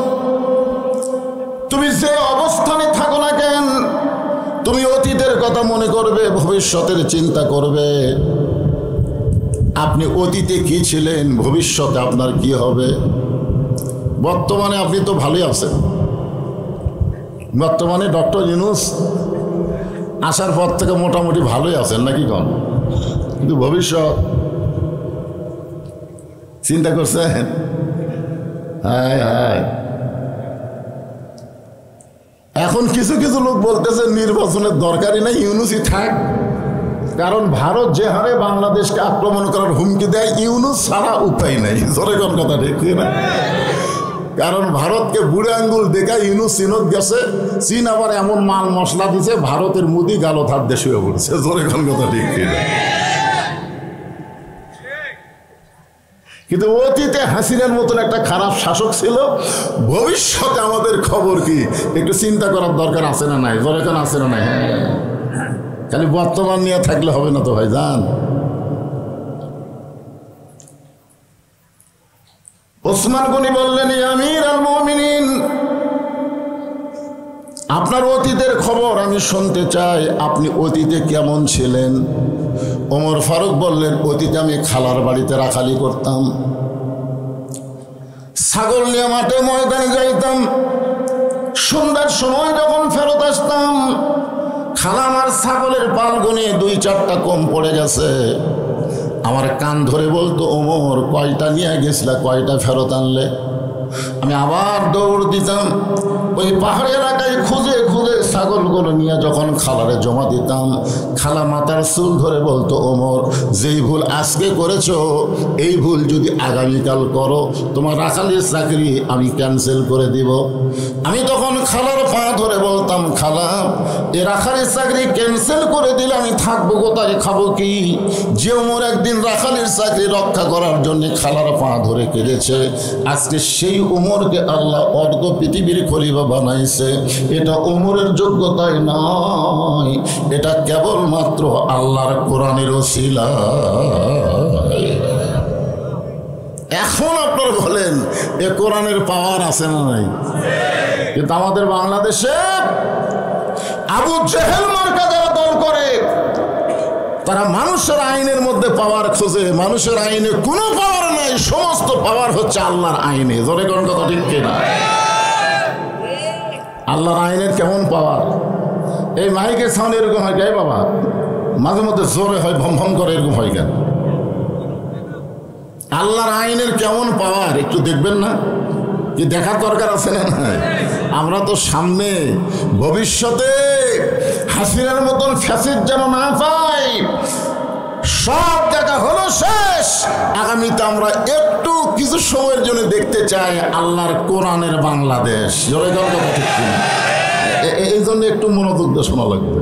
তুমি যে অবস্থানে থাকো না কেন, তুমি অতীতের কথা মনে করবে, ভবিষ্যতের চিন্তা করবে। আপনি অতীতে কি ছিলেন, ভবিষ্যতে আপনার কি হবে? বর্তমানে আপনি তো ভালোই আছেন, বর্তমানে ডক্টর ইউনূস আসার পর থেকে মোটামুটি ভালোই আছেন নাকি কন? কিন্তু ভবিষ্যৎ চিন্তা করছেন? হায় হায়। এখন কিছু কিছু লোক বলতেছে নির্বাচনের দরকারই নাই, ইউনূসই থাক। কারণ ভারত যে হারে বাংলাদেশকে আক্রমণ করার হুমকি দেয়, ইউনূস ছাড়া উপায় নাই। জোরে কোন কথা ঠিক না? কারণ ভারতকে বুড়ে আঙ্গুল দেখা ইউনূস চীনত গেছে, চীন আবার এমন মাল মশলা দিছে, ভারতের মুদি গালো থাক দেশে পড়ছে। জোরে কোন কথা ঠিক না? কিন্তু অতীতে হাসিনার মতন একটা খারাপ শাসক ছিল, ভবিষ্যতে আমাদের খবর কি একটু চিন্তা করার দরকার আছে না নাই? জোরে কোন আছে না নাই? খালি বর্তমান নিয়ে থাকলে হবে না তো ভাই জান। ওসমান গনি বললেন, আমির আল মুমিনিন, আপনার অতীতের খবর আমি শুনতে চাই, আপনি অতীতে কেমন ছিলেন? ওমর ফারুক বললেন, অতীতে আমি খালার বাড়িতে রাখালি করতাম, ছাগল নিয়ে মাঠে ময়দানে যাইতাম, সন্ধ্যার সময় যখন ফেরত আসতাম, খালা আমার ছাগলের পাল গুনে 2-4টা কম পড়ে গেছে, আমার কান ধরে বলতো, ওমর কয়টা নিয়ে গেছিলা, কয়টা ফেরত আনলে? আমি আবার দৌড় দিতাম, ওই পাহাড়ি এলাকায় খুঁজে খুঁজে ছাগলগুলো নিয়ে যখন খালারে জমা দিতাম, খালা মাথার চুল ধরে বলতো, ওমর যেই ভুল আজকে করেছো, এই ভুল যদি আগামীকাল করো, তোমার রাখালির চাকরি আমি ক্যান্সেল করে দিব। আমি তখন খালার পা ধরে বলতাম, খালা এ রাখালির চাকরি ক্যান্সেল করে দিলে আমি থাকবো কোথায়, খাবো কি? যে ওমর একদিন রাখালির চাকরি রক্ষা করার জন্য খালার পা ধরে কেঁদেছে, আজকে সেই ওমরকে আল্লাহ অর্ধ পৃথিবীর খলিফা বানাইছে। এটা ওমরের যোগ্যতাই নয়, এটা কেবলমাত্র আল্লাহর কোরআনের ওসিলা। এখন আপনারা বলেন, এ কোরআনের পাওয়ার আছে না নাই? কিন্তু আমাদের বাংলাদেশে আবু জেহেল মার্কা যারা দল করে, তারা মানুষের আইনের মধ্যে পাওয়ার খোঁজে। মানুষের আইনে কোনো পাওয়ার নাই, সমস্ত পাওয়ার হচ্ছে আল্লাহর আইনে। জোরে কোন কথা ঠিক কিনা? আল্লাহর আইনের কেমন পাওয়ার? এই মাইকের সাউন্ড এরকম হয় কেন বাবা? মাঝে মধ্যে জোরে হয়, ভম ভম করে, এরকম হয় কেন? আল্লাহর আইনের কেমন পাওয়ার একটু দেখবেন না? কি দেখার দরকার আছে না? আমরা তো সামনে ভবিষ্যতে হাসিনার মতন ফ্যাসিস্ট যেন না পাই, সব দেখা হলো শেষ। আগামীতে আমরা একটু কিছু সময়ের জন্য দেখতে চাই আল্লাহর কোরআনের বাংলাদেশ। এই জন্য একটু মনোযোগ দিয়ে শোনা লাগবে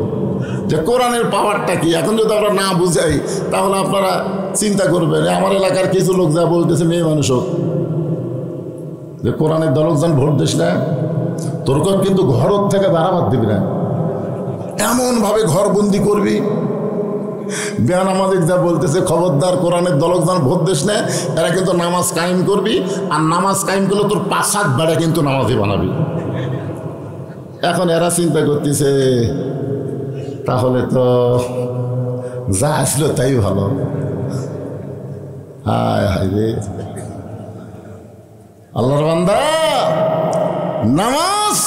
যে কোরআনের পাওয়ারটা কি। এখন যদি আমরা না বুঝাই তাহলে আপনারা চিন্তা করবেন আমার এলাকার কিছু লোক যা বলতেছে মেয়ে মানুষ হোক যে কোরআনের দলকজন ভোট দিস না, তোর কিন্তু ঘর থেকে বাড়াবার দিবি না, এমনভাবে ঘরবন্দি করবি। বেয়ান আমাদের যা বলতেছে খবরদার কোরআনের দলকজন ভোট দিস না, এরা কিন্তু নামাজ কায়েম করবি, আর নামাজ কায়েম করলে তোর ৫ বেড়া কিন্তু নামাজই বানাবি। এখন এরা চিন্তা করতেছে তাহলে তো যা আসলো তাই ভালো। হায় হায় রে আল্লাহর বান্দা, নামাজ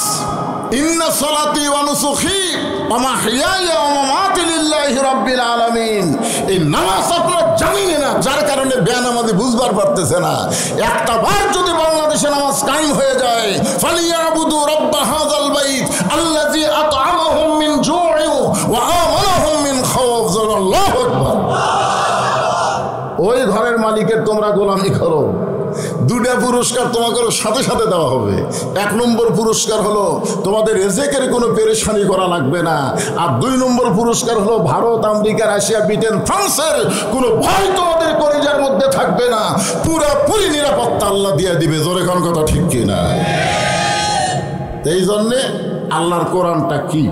ইন্না সালাতি ওয়া নুসুখি ওয়া মাহইয়ায়া ওয়া মামাতি লিল্লাহি রাব্বিল আলামিন। এই নামাজ আপনারা জানেন না, যার কারণে বেনামাজি বুঝবার পারতেছে না। একটা বার যদি বাংলাদেশে নামাজ কায়েম হয়ে যায়, ফালিয়াবুদু রাব্বা হাযাল বাইত আল্লাযী আত'আমাহুম মিন জু'ইন ওয়া আমানাহুম মিন খাওফ। আল্লাহু আকবার। ওই ঘরের মালিকের তোমরা গোলামি করো। দুটা পুরস্কার তোমাকে সাথে সাথে দেওয়া হবে। 1 নম্বর পুরস্কার হলো তোমাদের রিজিকের কোনো পেরেশানি করা লাগবে না, আর 2 নম্বর পুরস্কার হলো ভারত, আমেরিকা, রাশিয়া, ব্রিটেন, ফ্রান্সের কোনো ভয় তোমাদের কলিজার মধ্যে থাকবে না। পুরোপুরি নিরাপত্তা আল্লাহ দিয়ে দিবে। জোরে কোন কথা ঠিক কি না? এই জন্যে আল্লাহর কোরআনটা কি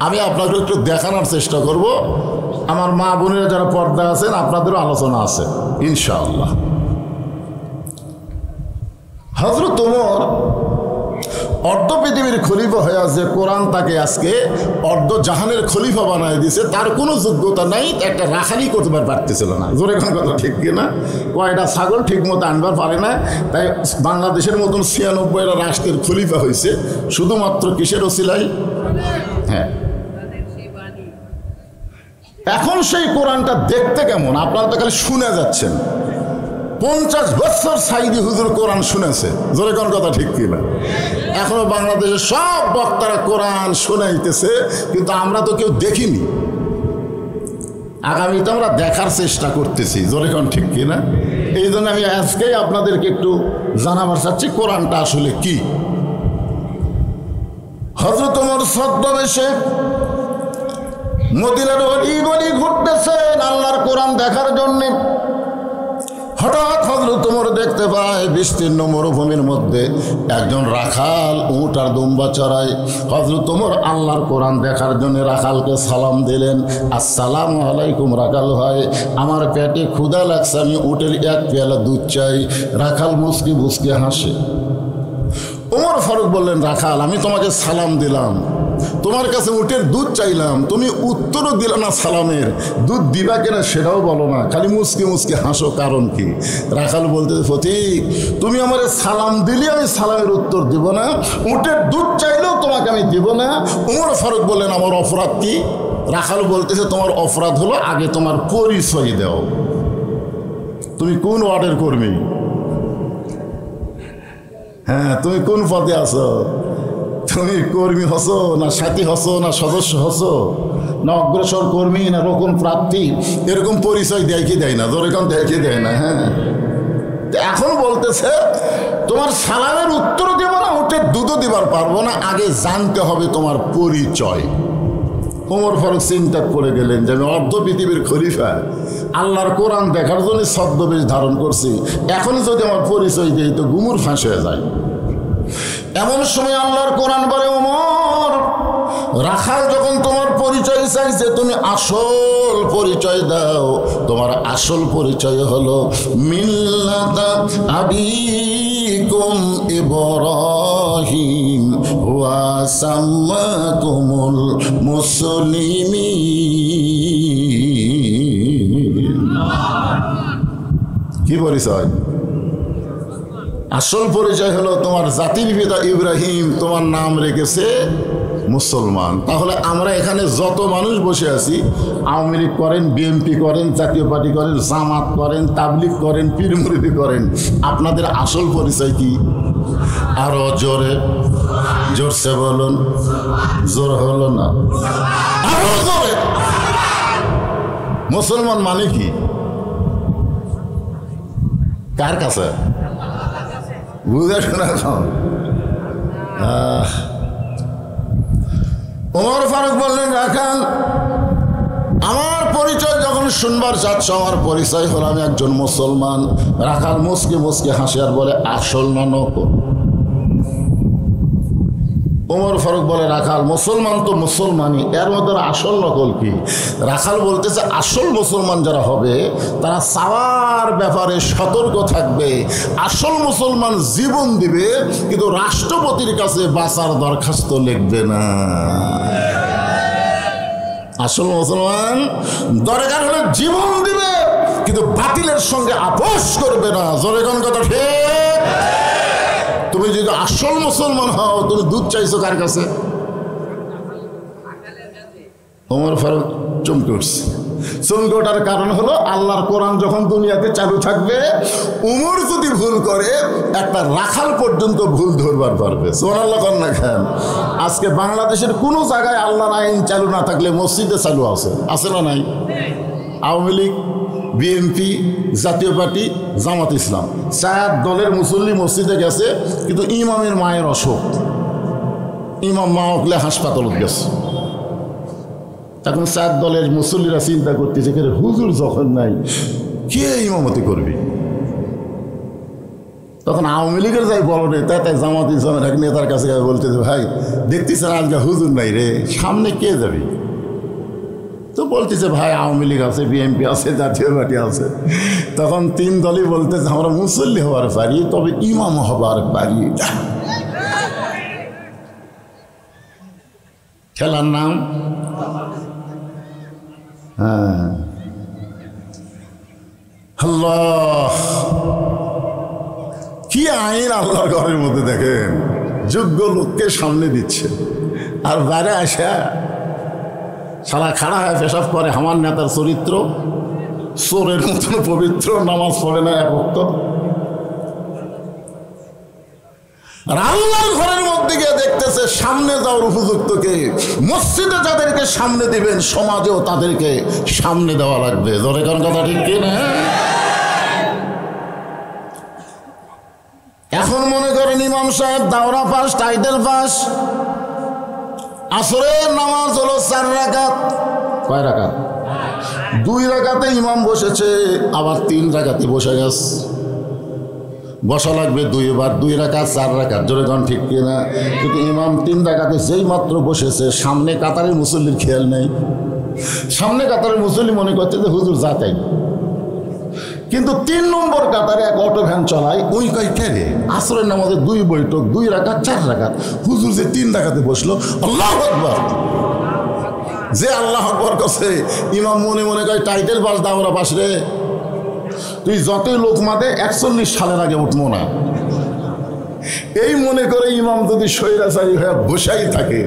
আমি আপনাকে একটু দেখানোর চেষ্টা করব। আমার মা বোনেরা যারা পর্দা আছেন আপনাদেরও আলোচনা আছে ইনশাআল্লাহ। হযরত ওমর অর্ধ পৃথিবীর খলিফা হয়ে আছে, কোরআন তাকে আজকে অর্ধ জাহানের খলিফা বানায় দিয়েছে। তার কোনো যোগ্যতা নাই, একটা রাখালি করতে পারতেছিল না। জোরে কোন কথা ঠিক কিনা? কয়টা ছাগল ঠিক মতো আনবার পারে না, তাই বাংলাদেশের মতন ৯৬টা রাষ্ট্রের খলিফা হয়েছে শুধুমাত্র কিসের ওসিলায়? হ্যাঁ। এখন সেই কোরআনটা দেখতে কেমন আপনারা তো খালি শুনে যাচ্ছেন। 50 বছর সাইদি হুজুর কোরআন শুনেছে। জোরে কোন কথা ঠিক কিনা? এখনো বাংলাদেশের সব বক্তারা কোরআন শোনাইতেছে, কিন্তু আমরা তো কেউ দেখিনি। আগামীতে আমরা দেখার চেষ্টা করতেছি। জোরে কোন ঠিক কিনা? এই জন্য আমি আজকেই আপনাদেরকে একটু জানাবার চাচ্ছি কোরআনটা আসলে কি। হযরত ওমর ছদ্মবেশে মদিনার অলি গলি ঘুরতেছেন আল্লাহর কোরআন দেখার জন্যে। হঠাৎ হযরত ওমর দেখতে পায় বিস্তীর্ণ মরুভূমির মধ্যে একজন রাখাল উট আর দুম্বা চড়ায়। হযরত ওমর আল্লাহর কোরআন দেখার জন্য রাখালকে সালাম দিলেন, আসসালামু আলাইকুম রাখাল ভাই, আমার পেটে ক্ষুধা লাগছে, আমি উটের 1 পেয়ালা দুধ চাই। রাখাল মুচকি মুচকি হাসে। ওমর ফারুক বললেন, রাখাল আমি তোমাকে সালাম দিলাম, তোমার কাছে উটের দুধ চাইলাম, তুমি উত্তরও দিলে না সালামের, দুধ দিবা কিনা সেটাও বলো না, খালি মুচকি মুচকি হাসো, কারণ কি? রাখাল বলতে, ফতিক তুমি আমার সালাম দিলে আমি সালামের উত্তর দিব না, উটের দুধ চাইলেও তোমাকে আমি দিব না। ওমর ফারুক বললেন, আমার অপরাধ কি? রাখাল বলতেছে, তোমার অপরাধ হলো আগে তোমার পরিচয় দাও, তুমি কোন ওয়ার্ডের কর্মী? হ্যাঁ, তুমি কোন পদে আছো? তুমি কর্মী হসো না সাথী হসো না সদস্য হসো না অগ্রসর কর্মী না রোকন প্রার্থী? এরকম পরিচয় দেয় কি দেয় না? যেরকম দেয় কি দেয় না? হ্যাঁ, এখন বলতেছে তোমার সালামের উত্তর দেব না, উঠে দুধও দিবার পারবো না, আগে জানতে হবে তোমার পরিচয়। ওমর ফারুক চিন্তা করে গেলেন যে আমি অর্ধ পৃথিবীর খলিফা, আল্লাহর কোরআন দেখার জন্য ছদ্মবেশ ধারণ করছি, এখন যদি আমার পরিচয় দিই তো গুমুর ফাঁস হয়ে যায়। এমন সময় আল্লাহর কোরআন বলে, ওমর রাখাল যখন তোমার পরিচয় চাইছে তুমি আসল পরিচয় দাও। তোমার আসল পরিচয় হলো মিল্লাতা আবিকুম ইব্রাহিম ওয়া সাম্মাকুমুল মুসলিমিন। কি পরিচয়? আসল পরিচয় হলো তোমার জাতির পিতা ইব্রাহিম তোমার নাম রেখেছে মুসলমান। তাহলে আমরা এখানে যত মানুষ বসে আছি, আওয়ামী লীগ করেন, বিএনপি করেন, জাতীয় পার্টি করেন, জামাত করেন, তাবলিগ করেন, পীর মুরিদি করেন, আপনাদের আসল পরিচয় কি? আরো জোরে, জোরসে বলুন, জোর হলো না, আরো জোরে। মুসলমান মানে কি? কার কাছে? বুঝে শোনা এখন। ওমর ফারুক বললেন, রাখাল আমার পরিচয় যখন শুনবার চাচ্ছ, আমার পরিচয় হলো আমি একজন মুসলমান। রাখাল মুসকে মুসকে হাসে আর বলে, আসল না নকল? ওমর ফারুক বলে, রাখাল মুসলমান তো মুসলমানই, এর মধ্যে আসল নকল কি? রাখাল বলতেছে, আসল মুসলমান যারা হবে তারা চাওয়ার ব্যাপারে সতর্ক থাকবে। আসল মুসলমান জীবন দিবে, কিন্তু রাষ্ট্রপতির কাছে বাঁচার দরখাস্ত লিখবে না। আসল মুসলমান দরকার হলে জীবন দিবে, কিন্তু বাতিলের সঙ্গে আপোষ করবে না। জোরে কোন কথা ঠিক? তুমি যদি আসল মুসলমান হও, তুমি দুধ চাইছো কার কাছে? ওমর ফারুক চমকে উঠছে। চমকে ওঠার কারণ হলো, আল্লাহর কোরআন যখন দুনিয়াতে চালু থাকবে, উমর যদি ভুল করে একটা রাখাল পর্যন্ত ভুল ধরবার পারবে। সুবহানাল্লাহ কন্যা খান। আজকে বাংলাদেশের কোনো জায়গায় আল্লাহর আইন চালু না থাকলে মসজিদে চালু আছে, আছে না নাই? আওয়ামী লীগ, বিএনপি, জাতীয় পার্টি, জামাত ইসলাম, 4 দলের মুসল্লি মসজিদে গেছে, কিন্তু ইমামের মায়ের অসুখ, ইমাম মা উঠলে হাসপাতালত গেছে। এখন 4 দলের মুসল্লিরা চিন্তা করতেছে, হুজুর যখন নাই কে ইমামতি করবি? তখন আওয়ামী লীগের যাই বলো রে, তাই জামাত ইসলামের এক নেতার কাছে বলতেছে, ভাই দেখতেছেন আজকে হুজুর নাই রে, সামনে কে যাবি? তো বলতেছে, ভাই আওয়ামী লীগ আছে, বিএনপি আছে, জাতীয় পার্টি আছে। তখন 3 দলই বলতেছে, আমরা মুসল্লি হবার পারি, তবে ইমাম হবার পারি। খেলার নাম আল্লাহ, কি আইন আল্লাহর ঘরের মধ্যে দেখেন, যোগ্য লোককে সামনে দিচ্ছে, আর বাইরে আসা সারা খাড়া হয়ে পেশাব করে। আমার নেতার চরিত্র চোরের মতন পবিত্র, নামাজ পড়ে না এক ওয়াক্ত। আর আল্লাহর ঘরের মধ্যে গিয়ে দেখতেছে সামনে যাওয়ার উপযুক্তকে। মসজিদে যাদেরকে সামনে দিবেন, সমাজেও তাদেরকে সামনে দেওয়া লাগবে। ধরে কোন কথা ঠিক কিনা? এখন মনে করেন ইমাম সাহেব দাওরা পাস, টাইটেল পাস, আসরের নামাজ হলো 4 রাকাত। কয় রাকাত? 2 রাকাতে ইমাম বসেছে, আবার 3 রাকাতে বসে গেছে। বসা লাগবে 2 বার, 2 রাকাত 4 রাকাত। জোরে কোন ঠিক কিনা? কিন্তু ইমাম 3 রাকাতে যেই মাত্র বসেছে, সামনে কাতারের মুসল্লির খেয়াল নেই। সামনে কাতারের মুসল্লি মনে করছে যে হুজুর যা তাই, কিন্তু 3 নম্বর কাতারে এক অটো ভ্যান চলায়, ওই কয় কে রে, আসরের নামাজে 2 বৈঠক, 2 রাকাত 4 রাকাত, হুজুর যে 3 রাকাতে বসলো। আল্লাহু আকবার। যে আল্লাহ আকবার কাছে ইমাম মনে মনে কয়, টাইটেল পাস দাওরা পাস রে, তুই যতই লোক মাদে 41 সালের আগে উঠবো না। এই মনে করে ইমাম যদি স্বৈরাচারী হয়ে বসাই থাকে,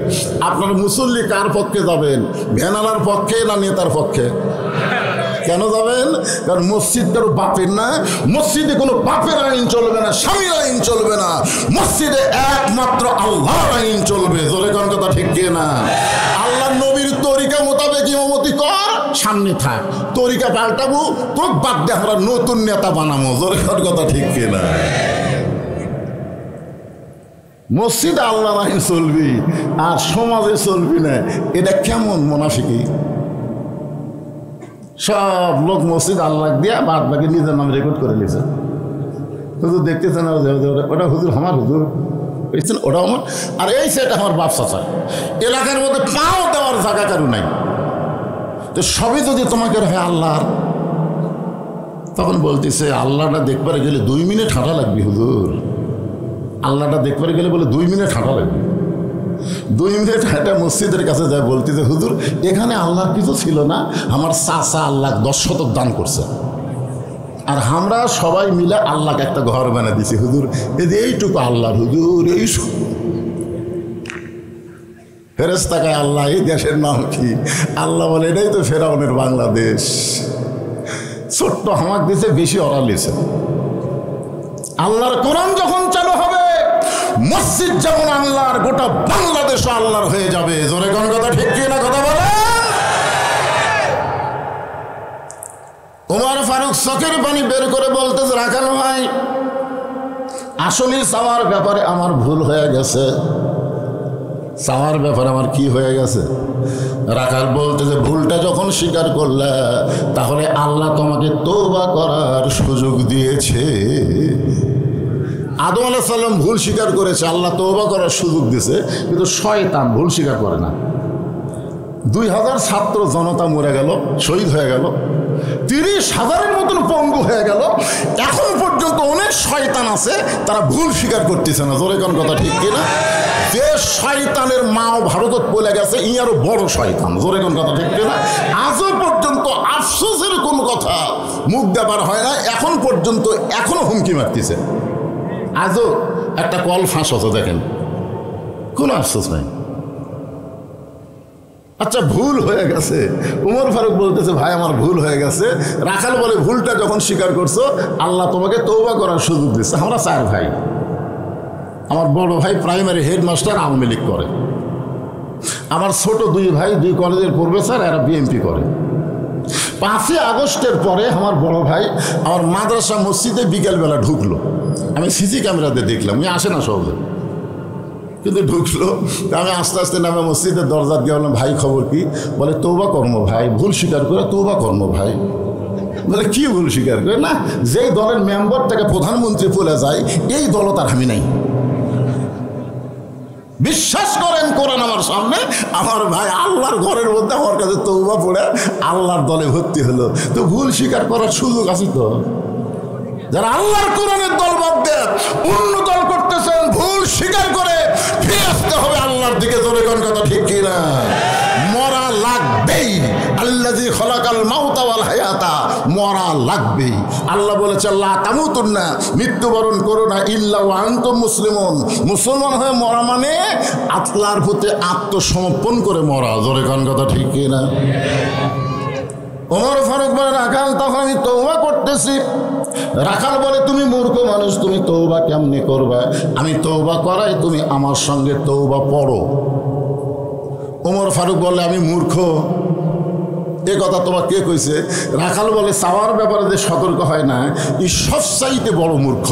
আপনার মুসল্লি কার পক্ষে যাবেন? ভ্যানালার পক্ষে না নেতার পক্ষে? কেন যাবেন? কারণ মসজিদ কারো বাপের না, মসজিদে কোনো বাপের আইন চলবে না, স্বামীর আইন চলবে না, মসজিদে একমাত্র আল্লাহর আইন চলবে। জোরে কোন কথা ঠিক না? আল্লাহ নবীর তরিকা মোতাবেক ইমামতি কর, সামনে থাক। তরিকা পাল্টাবো, তোর বাদ দিয়ে আমরা নতুন নেতা বানাবো। জোরে কোন কথা ঠিক না? মসজিদে আল্লাহর আইন চলবি আর সমাজে চলবি না, এটা কেমন মুনাফিকি? সব লোক মসজিদ আল্লাহ দিয়া বাদ বাকি নিজের নাম রেকর্ড করে নিয়েছে। হুজুর দেখতেছেন, ওটা হুজুর আমার, হুজুর বুঝছেন, ওটা আমার, আর এই সেটা আমার বাপ চাচা। এলাকার মধ্যে পাও দেওয়ার জায়গা কারু নাই। তো সবই যদি তোমাকে হয় আল্লাহর, তখন বলতেছে আল্লাহটা দেখবারে গেলে 2 মিনিট হাঁটা লাগবে হুজুর। আল্লাহটা দেখবারে গেলে বলে 2 মিনিট হাঁটা লাগবে। 2 মিনিট হাঁটা মসজিদের কাছে যায়, বলতেছে হুজুর এখানে আল্লাহর কিছু ছিল না, আমার চাচা আল্লাহ 10 শতক দান করছে, আর আমরা সবাই মিলে আল্লাহকে একটা ঘর বানিয়ে দিছি হুজুর, এইটুকু আল্লাহর হুজুর। এই ফেরেশতাকায় আল্লাহ, এই দেশের নাম কি? আল্লাহ বলে এটাই তো ফেরাউনের বাংলাদেশ। ছোট্ট হামাক দিছে, বেশি অরা লিছে। আল্লাহর কোরআন যখন চালু হবে, মসজিদ যেমন আল্লাহর, গোটা বাংলাদেশও আল্লাহর হয়ে যাবে। জোরে কোন কথা ঠিক কি না? কথা বলে ওমর ফারুক চোখের পানি বের করে বলতেছে, রাখাল ভাই, আসলে চাওয়ার ব্যাপারে আমার ভুল হয়ে গেছে। চাওয়ার ব্যাপারে আমার কি হয়ে গেছে? রাখাল বলতেছে, ভুলটা যখন স্বীকার করলে তাহলে আল্লাহ তোমাকে তওবা করার সুযোগ দিয়েছে। আদম আলাইহিস সালাম ভুল স্বীকার করেছে, আল্লাহ তওবা করার সুযোগ দিয়েছে, কিন্তু শয়তান ভুল স্বীকার করে না। 2000 ছাত্র জনতা মরে গেল, শহীদ হয়ে গেল, 30,000-এর মতন পঙ্গু হয়ে গেল। এখন পর্যন্ত অনেক শয়তান আছে, তারা ভুল স্বীকার করতেছে না। জোরে কোন কথা ঠিক কিনা? যে শয়তানের মাও ভারতত বলে গেছে, ই আরো বড় শয়তান। জোরে কোন কথা ঠিক কিনা? আজও পর্যন্ত আফসোসের কোন কথা মুখ দেবার হয় না। এখন পর্যন্ত এখনো হুমকি মারতেছে। আজও একটা কল ফাঁস হতো, দেখেন, কোনো আফসোস নাই। আচ্ছা, ভুল হয়ে গেছে। ওমর ফারুক বলতেছে, ভাই আমার ভুল হয়ে গেছে। রাখাল বলে, ভুলটা যখন স্বীকার করছো আল্লাহ তোমাকে তওবা করার সুযোগ দিচ্ছে। আমরা 4 ভাই। আমার বড় ভাই প্রাইমারি হেডমাস্টার, আওয়ামী লীগ করে। আমার ছোট 2 ভাই 2 কলেজের প্রফেসর, এরা বিএনপি করে। 5ই আগস্টের পরে আমার বড় ভাই আমার মাদ্রাসা মসজিদে বিকেলবেলা ঢুকলো। আমি সিসি ক্যামেরাতে দেখলাম, উনি আসে না সহজে, কিন্তু ঢুকলো। আমি আস্তে আস্তে নামে মসজিদের দরজা দিয়ে বললাম, ভাই খবর কি? বলে, তওবা কর্ম ভাই, ভুল স্বীকার করে তওবা কর্ম ভাই। বলে, কি ভুল স্বীকার করে? না, যেই দলের মেম্বার থেকে প্রধানমন্ত্রী বলে যায়, এই দলও তার আমি নাই। বিশ্বাস করেন, কোরআন আমার সামনে, আমার ভাই আল্লাহর ঘরের মধ্যে আমার কাছে তওবা পড়ে আল্লাহর দলে ভর্তি হলো। তো ভুল স্বীকার করার সুযোগ আছে তো। যারা আল্লাহর কোরআনের দল বাদ দেন, অন্য দল করতেছেন, ভুল স্বীকার করে ফিরে আসতে হবে আল্লাহর দিকে। জোরে কোন কথা ঠিক কিনা? মরা লাগবেই। আল্লাযী খলাকাল মাউতা ওয়াল হায়াতা, মরা লাগবেই। আল্লাহ বলেছে, লা তামুতুন্না, মৃত্যুবরণ করো না, ইল্লা ওয়া আনতুম মুসলিমুন। মুসলমান হয়ে মরা মানে আল্লাহর প্রতি আত্মসমর্পণ করে মরা। জোরে কোন কথা ঠিক কিনা? ওমর ফারুক বলে, রাখাল তখন আমি তওবা করতেছি। রাখাল বলে, তুমি মূর্খ মানুষ, তুমি তওবা কেমনে করবা? আমি তওবা করাই, তুমি আমার সঙ্গে তওবা পড়ো। ওমর ফারুক বলে, আমি মূর্খ? এ কথা তোমার কে কইছে? রাখাল বলে, চাওয়ার ব্যাপারে যে সতর্ক হয় না, এই সবচাইতে বড় মূর্খ।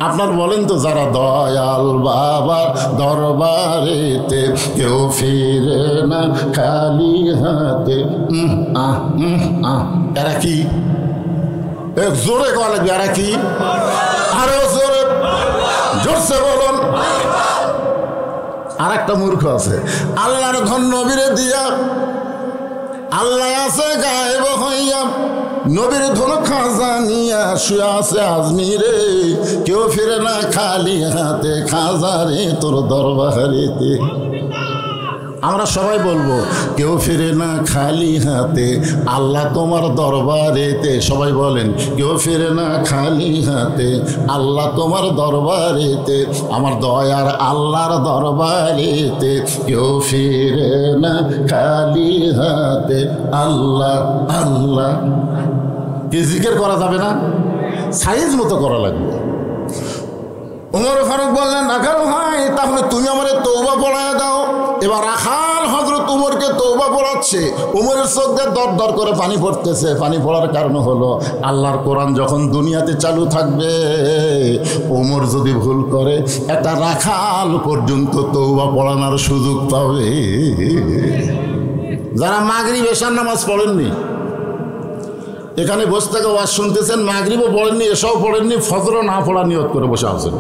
আপনার বলেন তো, যারা দয়াল বাবার দরবারেতে কেউ ফিরে না খালি হাতে, এরা কি? জোরে কওয়া লাগবে, এরা কি? আরো জোরে, জোরসে বলুন। আর একটা মূর্খ আছে, আল্লাহর ঘর নবীরে দিয়া, আল্লাহ আছে গায়েব হইয়া, নবীর ধন খাজানিয়া শুয়ে আছে আজমিরে, কেউ ফিরে না খালি হাতে, খাজারে তোর দরবারেতে। আমরা সবাই বলবো, কেউ ফিরে না খালি হাতে, আল্লাহ তোমার দরবারেতে। সবাই বলেন, কেউ ফিরে না খালি হাতে, আল্লাহ তোমার দরবারেতে। আমার দয়ার আল্লাহর দরবারেতে কেউ ফিরে না খালি হাতে, আল্লাহ আল্লাহ। কি জিকির করা যাবে না? সাইজ মতো করা লাগবে। ওমর ফারুক বললেন, রাখাল ভাই, তাহলে তুমি আমার তওবা পড়ায় দাও। এবার রাখাল হযরত উমরকে তওবা পড়াচ্ছে। উমরের চোখ দিয়ে দর দর করে পানি পড়তেছে। পানি পড়ার কারণ হলো, আল্লাহর কোরআন যখন দুনিয়াতে চালু থাকবে, উমর যদি ভুল করে, একটা রাখাল পর্যন্ত তওবা পড়ানোর সুযোগ পাবে। যারা মাগরিব এশার নামাজ পড়েননি, এখানে বসে থেকে ওয়াজ শুনতেছেন, মাগরিবও পড়েননি, এসব পড়েননি, ফজরও না পড়া নিয়ত করে বসে আছেন।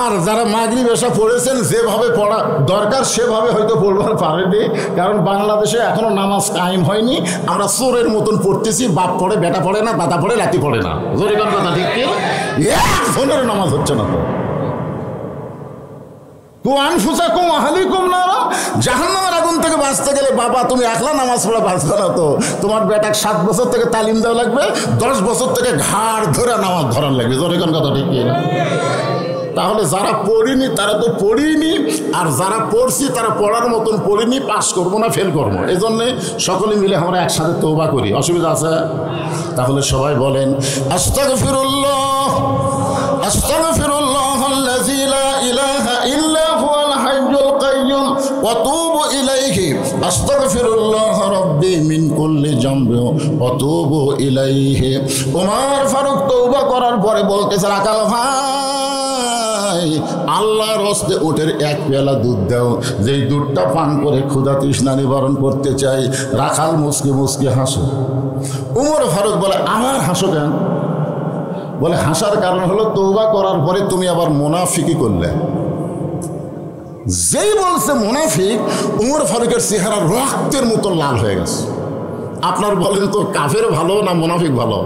আর যারা মাগরিব এশা পড়েছেন, যেভাবে পড়া দরকার সেভাবে হয়তো পড়বার পারেনি, কারণ বাংলাদেশে এখনো নামাজ কায়েম হয়নি। আমরা চোরের মতন পড়তেছি, বাপ পড়ে, বেটা পড়ে না, দাদা পড়ে, লাতি পড়ে না। জোরে কোন কথা ঠিক কি? এক ফোনের নামাজ হচ্ছে না তো। জাহান্নামের আগুন থেকে বাঁচতে গেলে বাবা তুমি একলা নামাজ পড়া বাঁচবে না তো, তোমার বেটাকে 7 বছর থেকে তালিম দেওয়া লাগবে, 10 বছর থেকে ঘাড় ধরে নামাজ ধরার লাগবে। জোরে কোন কথা ঠিক কি? তাহলে যারা পড়িনি তারা তো পড়িনি, আর যারা পড়ছি তারা পড়ার মতন পড়িনি, পাস করবো না ফেল করবো। এই জন্যে সকলে মিলে আমরা একসাথে তওবা করি। অসুবিধা আছে? তাহলে সবাই বলেন, আস্তাগফিরুল্লাহ, আস্তাগফিরুল্লাহাল্লাযী লা ইলাহা ইল্লা হুয়াল হাইয়ুল কাইয়্যুম ওয়া তুবু ইলাইহি আস্তাগফিরুল্লাহ রাব্বি মিন কুল্লি যামবি ওয়া তুবু ইলাইহি। ওমর ফারুক তওবা করার পরে বলতেছে, রাখাল ভাই, আল্লাহর হস্তে উটের এক পেয়ালা দুধ দাও, যেই দুধটা পান করে ক্ষুধা তৃষ্ণা নিবারণ করতে চাই। রাখাল মুসকি মুসকি হাসো। ওমর ফারুক বলে, আমার হাসো কেন? বলে, হাসার কারণ হলো তওবা করার পরে তুমি আবার মুনাফিকি করলে। যেই বলছে মুনাফিক, ওমর ফারুকের চেহারা রক্তের মতো লাল হয়ে গেছে। আপনার বলেন তো, কাফের ভালো না মুনাফিক ভালো?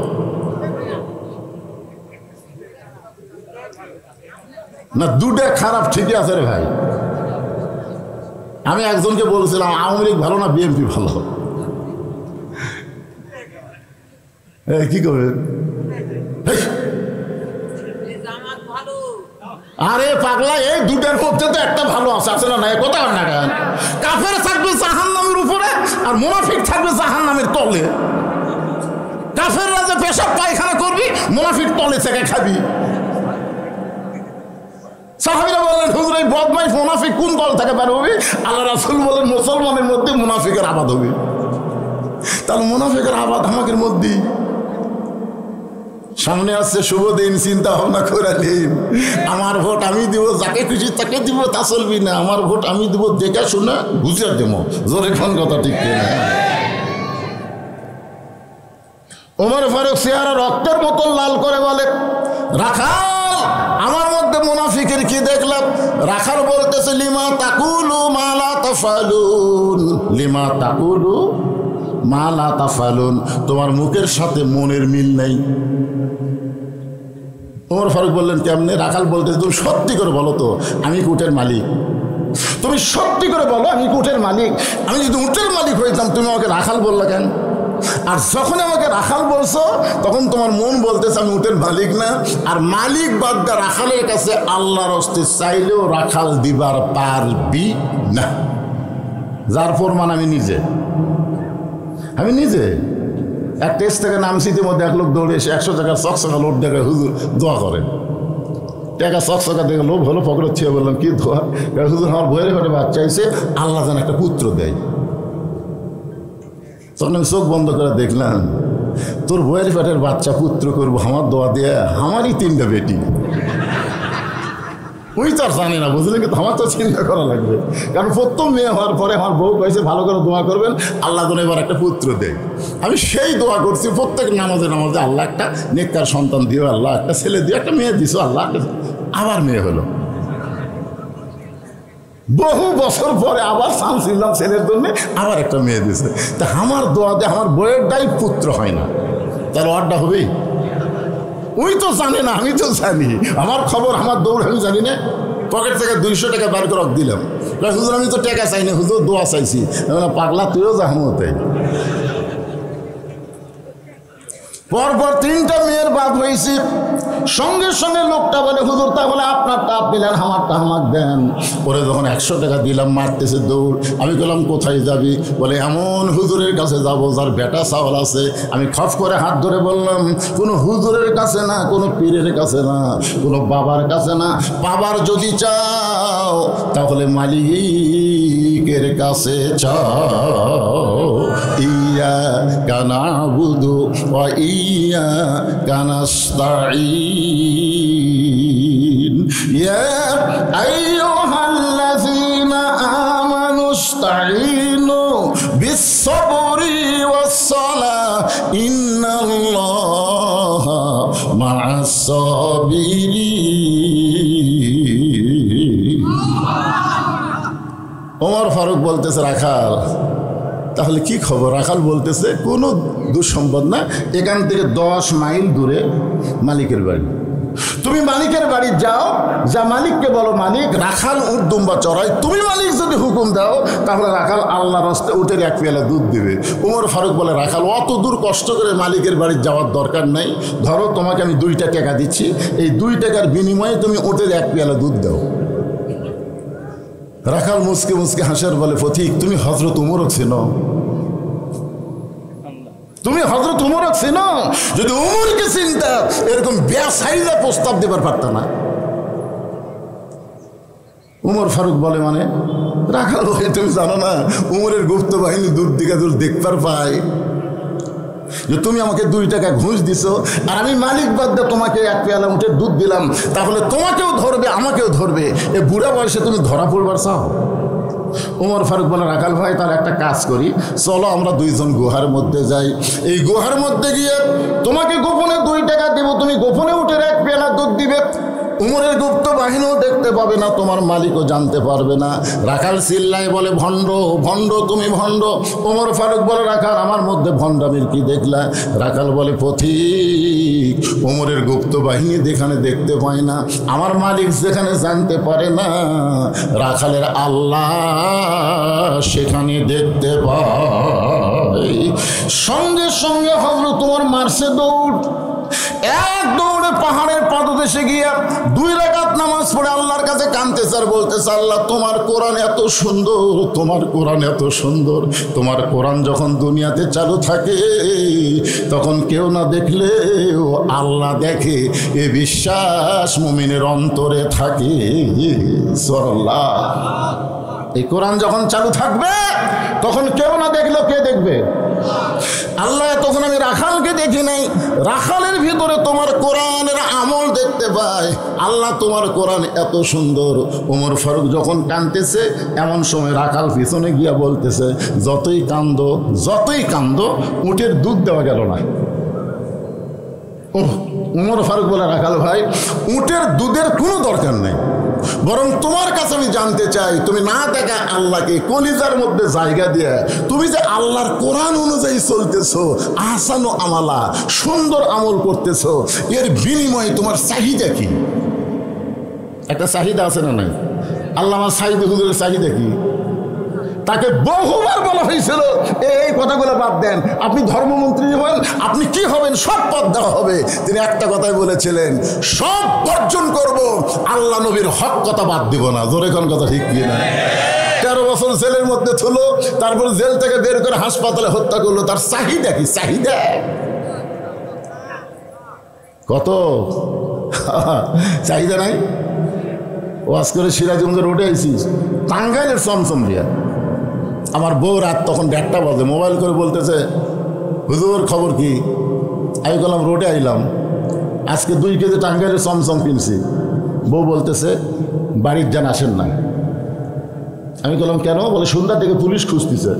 না দুটা খারাপ? ঠিকই আছে রে ভাই। আমি একজনকে বলছিলাম, আওয়ামী লীগ ভালো না বিএনপি ভালো? কি করবেন? আরে পাগলা, এই দুটার মধ্যে তো একটা ভালো আছে, আছে না? কথা হয় না কেন? কাফের থাকবে জাহান্নামের উপরে আর মুনাফিক থাকবে জাহান্নামের তলে। কাফেররা যে পেশাব পায়খানা করবি, মুনাফিক তলে থেকে খাবি। সাহাবীরা বললেন, হুজুর এই বদমাইশ মুনাফিক কোন দল থেকে বের হবে? আল্লাহ রাসূল বলেন, মুসলমানের মধ্যে মুনাফিকের আবাদ হবে। তাহলে মুনাফিকের আবাদ আমাদের মধ্যেই। সামনে আসছে শুভ দিন, চিন্তা ভাবনা করে নিন। আমার ভোট আমি দিব, যাকে খুশি তাকে দিব, তা চলবি না। আমার ভোট আমি দিব, দেখে শুনে বুঝিয়ে দেবো। জোরে কোন কথা ঠিক কিনা? ওমর ফারুক চেহারা রক্তের মতো লাল করে বলে, রাখাল, আমার মধ্যে মুনাফিকের কি দেখলাম? রাখাল বলতেছে, লিমা তাকুলু মা লা তাফালুন, লিমা তাকুলু মা লা তাফালুন, তোমার মুখের সাথে মনের মিল নেই। ওমর ফারুক বললেন, কেমনে? রাখাল বলতেছে, তুমি সত্যি করে বলো তো, আমি উটের মালিক। তুমি সত্যি করে বলো, আমি উটের মালিক। আমি যদি উটের মালিক হইতাম, তুমি আমাকে রাখাল বললা কেন? আর যখন আমাকে রাখাল বলছো, তখন তোমার মন বলতেছে আমি উটের মালিক না। আর মালিক বাদ রাখালের কাছে আল্লাহর হস্তে চাইলেও রাখাল দিবার পারবি না। যার প্রমাণ আমি নিজে এক টেস্ট থেকে নামছি, ইতিমধ্যে এক লোক দৌড়ে এসে 100 টাকার চকচকা লোড দেখে হুজুর দোয়া করেন। টাকা চকচকা দেখে লোভ হলো, পকেটে ছিয়ে বললাম, কি দোয়া? হুজুর আমার বইয়ের ঘরে বাচ্চা হয়েছে, আল্লাহ যেন একটা পুত্র দেয়। তখন আমি চোখ বন্ধ করে দেখলাম, তোর বইয়ের পেটের বাচ্চা পুত্র করবো আমার দোয়া দিয়ে? আমারই 3টা বেটি। ওই তো আর জানি না, বুঝলেন? কিন্তু আমার তো চিন্তা করা লাগবে, কারণ প্রথম মেয়ে হওয়ার পরে আমার বউ কয়েছে ভালো করে দোয়া করবেন, আল্লাহ যেন এবার একটা পুত্র দেয়। আমি সেই দোয়া করছি প্রত্যেক নামাজে নামাজে, আল্লাহ একটা নেককার সন্তান দিও, আল্লাহ একটা ছেলে দিও, একটা মেয়ে দিছো আল্লাহ। আবার মেয়ে হলো। বহু বছর পরে আবার চাইছিলাম ছেলের জন্য, আবার একটা মেয়ে দিছে। তা আমার দোয়াতে আমার বইয়ের দায় পুত্র হয় না, তার ওয়ার্ডটা হবেই। ওই তো জানে না, আমি তো জানি। আমার খবর, আমার দৌড় আমি জানি না। পকেট থেকে 200 টাকা বার করে দিলাম। হুজুর আমি তো টাকা চাই না, হুজুর দোয়া চাইছি। পাগলা, তুইও জাহামতে। পরপর 3টা মেয়ের বাদ হয়েছি। সঙ্গে সঙ্গে লোকটা বলে, হুজুর তাহলে আপনারটা আপনি দেন, আমারটা আমাকে দেন। পরে যখন 100 টাকা দিলাম, মারতেছে দৌড়। আমি বললাম, কোথায় যাবি? বলে, এমন হুজুরের কাছে যাবো যার বেটা চাওয়াল আছে। আমি খপ করে হাত ধরে বললাম, কোনো হুজুরের কাছে না, কোনো পীরের কাছে না, কোনো বাবার কাছে না। বাবার যদি চাও তাহলে মালিকের কাছে চাও। ইয়া কানা বুধু ওয়া ইয়া কানাস্তাঈন। ইয়া আইয়ুহাল্লাযীনা আমানু ইসতাঈনু বিস-সাবরি ওয়াস-সালাহ ইন্নাল্লাহা মা'আস-সাবিরিন। ওমর ফারুক বলতেছে, রাখাল তাহলে কি খবর? রাখাল বলতেছে, কোনো দুঃসম্পদ না, এখান থেকে 10 মাইল দূরে মালিকের বাড়ি। তুমি মালিকের বাড়ি যাও, যা মালিককে বলো, মালিক রাখাল উট দুম্বা চড়াই। তুমি মালিক যদি হুকুম দাও, তাহলে রাখাল আল্লাহর রাস্তে উটের 1 পেয়ালা দুধ দেবে। ওমর ফারুক বলে, রাখাল অত দূর কষ্ট করে মালিকের বাড়ি যাওয়ার দরকার নাই। ধরো তোমাকে আমি 2টা টাকা দিচ্ছি, এই 2 টাকার বিনিময়ে তুমি উটের 1 পেয়ালা দুধ দাও। রাখাল মুসকে মুসকে হাসার বলে, ফতিক তুমি হযরত উমরক চেনো? তুমি হযরত উমরক চেনো? যদি উমরকে চিন্তা, এরকম বেসাইজা প্রস্তাব দেবার পারত না। উমর ফারুক বলে, মানে রাখাল ভাই তুমি জানো না উমরের গুপ্ত বাহিনী দূর দিকে দূর দেখবার পায় যে তুমি আমাকে 2 টাকা ঘুষ দিছো, আর আমি মালিক বাদ দিয়ে তোমাকে 1 পেয়ালা উঠে দুধ দিলাম, তাহলে তোমাকেও ধরবে আমাকেও ধরবে, এ বুড়া বয়সে তুমি ধরা পড়বার চাও? উমর ফারুক বলে, রাখাল ভাই তার একটা কাজ করি, চলো আমরা 2 জন গুহার মধ্যে যাই, এই গুহার মধ্যে গিয়ে তোমাকে গোপনে 2 টাকা দেবো, তুমি গোপনে উঠে 1 পেয়ালা দুধ দিবে, উমরের গুপ্ত বাহিনীও দেখতে পাবে না, তোমার মালিকও জানতে পারবে না। রাখাল চিল্লায় বলে, ভণ্ড ভণ্ড তুমি ভণ্ড। উমর ফারুক বলে, রাখাল আমার মধ্যে ভণ্ডামির কি দেখলা? রাখাল বলে, পথিক উমরের গুপ্ত বাহিনী যেখানে দেখতে পায় না, আমার মালিক যেখানে জানতে পারে না, রাখালের আল্লাহ সেখানে দেখতে পায়। সঙ্গে সঙ্গে হযরত উমর মারছে দৌড়, 1 দৌড়ে পাহাড়ের পাদদেশে গিয়া 2 রাকাত নামাজ পড়ে আল্লাহর কাছে কাঁদতেছে আর বলতেছে, আল্লাহ তোমার কোরআন এত সুন্দর, তোমার কোরআন এত সুন্দর, তোমার কোরআন যখন দুনিয়াতে চালু থাকে তখন কেউ না দেখলেও আল্লাহ দেখে, এ বিশ্বাস মুমিনের অন্তরে থাকে। সুবহানাল্লাহ। এই কোরআন যখন চালু থাকবে তখন কেউ না দেখলেও কে দেখবে? আল্লাহ। তখন আমি রাখালকে দেখি নাই, রাখালের ভিতরে তোমার কোরআনের আমল দেখতে পাই। আল্লাহ তোমার কোরআন এত সুন্দর। ওমর ফারুক যখন কাঁদতেছে এমন সময় রাখাল পিছনে গিয়া বলতেছে, যতই কান্দো উটের দুধ দেওয়া গেল না। ওমর ফারুক বলে, রাখাল ভাই উটের দুধের কোনো দরকার নেই, বরং তোমার কাছে আমি জানতে চাই, তুমি না দেখা আল্লাহকে কলিজার মধ্যে জায়গা দিয়ে তুমি যে আল্লাহর কোরআন অনুযায়ী চলতেছো, আহসানু আমালা, সুন্দর আমল করতেছো, এর বিনিময়ে তোমার চাহিদা কি? একটা চাহিদা আছে না নাই? আল্লামা সাঈদ হুজুরের চাহিদা কি? তাকে বহুবার বলা হয়েছিল, এই কথাগুলো বাদ দেন, আপনি ধর্মমন্ত্রী হবেন, আপনি কি হবেন, সব পদ দেওয়া হবে। তিনি একটা কথাই বলেছিলেন, সব বর্জন করব, আল্লাহ নবীর হক কথা বাদ দিব না। জোরে কোন কথা ঠিক কি না? 13 বছর জেলের মধ্যে ছিল, তারপর জেল থেকে বের করে হাসপাতালে হত্যা করলো। তার চাহিদা কি? চাহিদা কত? চাহিদা নাই। ওয়াজ করে সিরাজগঞ্জ রোডে আইছিস, টাঙ্গাইলের চমচম দিয়া। আমার বউ রাত তখন 1:30 বাজে মোবাইল করে বলতেছে, হুজুর খবর কি? আমি বললাম রোডে আইলাম, আজকে 2 কেজি টাঙ্গাইলের চমচম কিনছি। বউ বলতেছে, বাড়ির যান আসেন না। আমি বললাম কেন? বলে সন্ধ্যা থেকে পুলিশ খুঁজতেছে।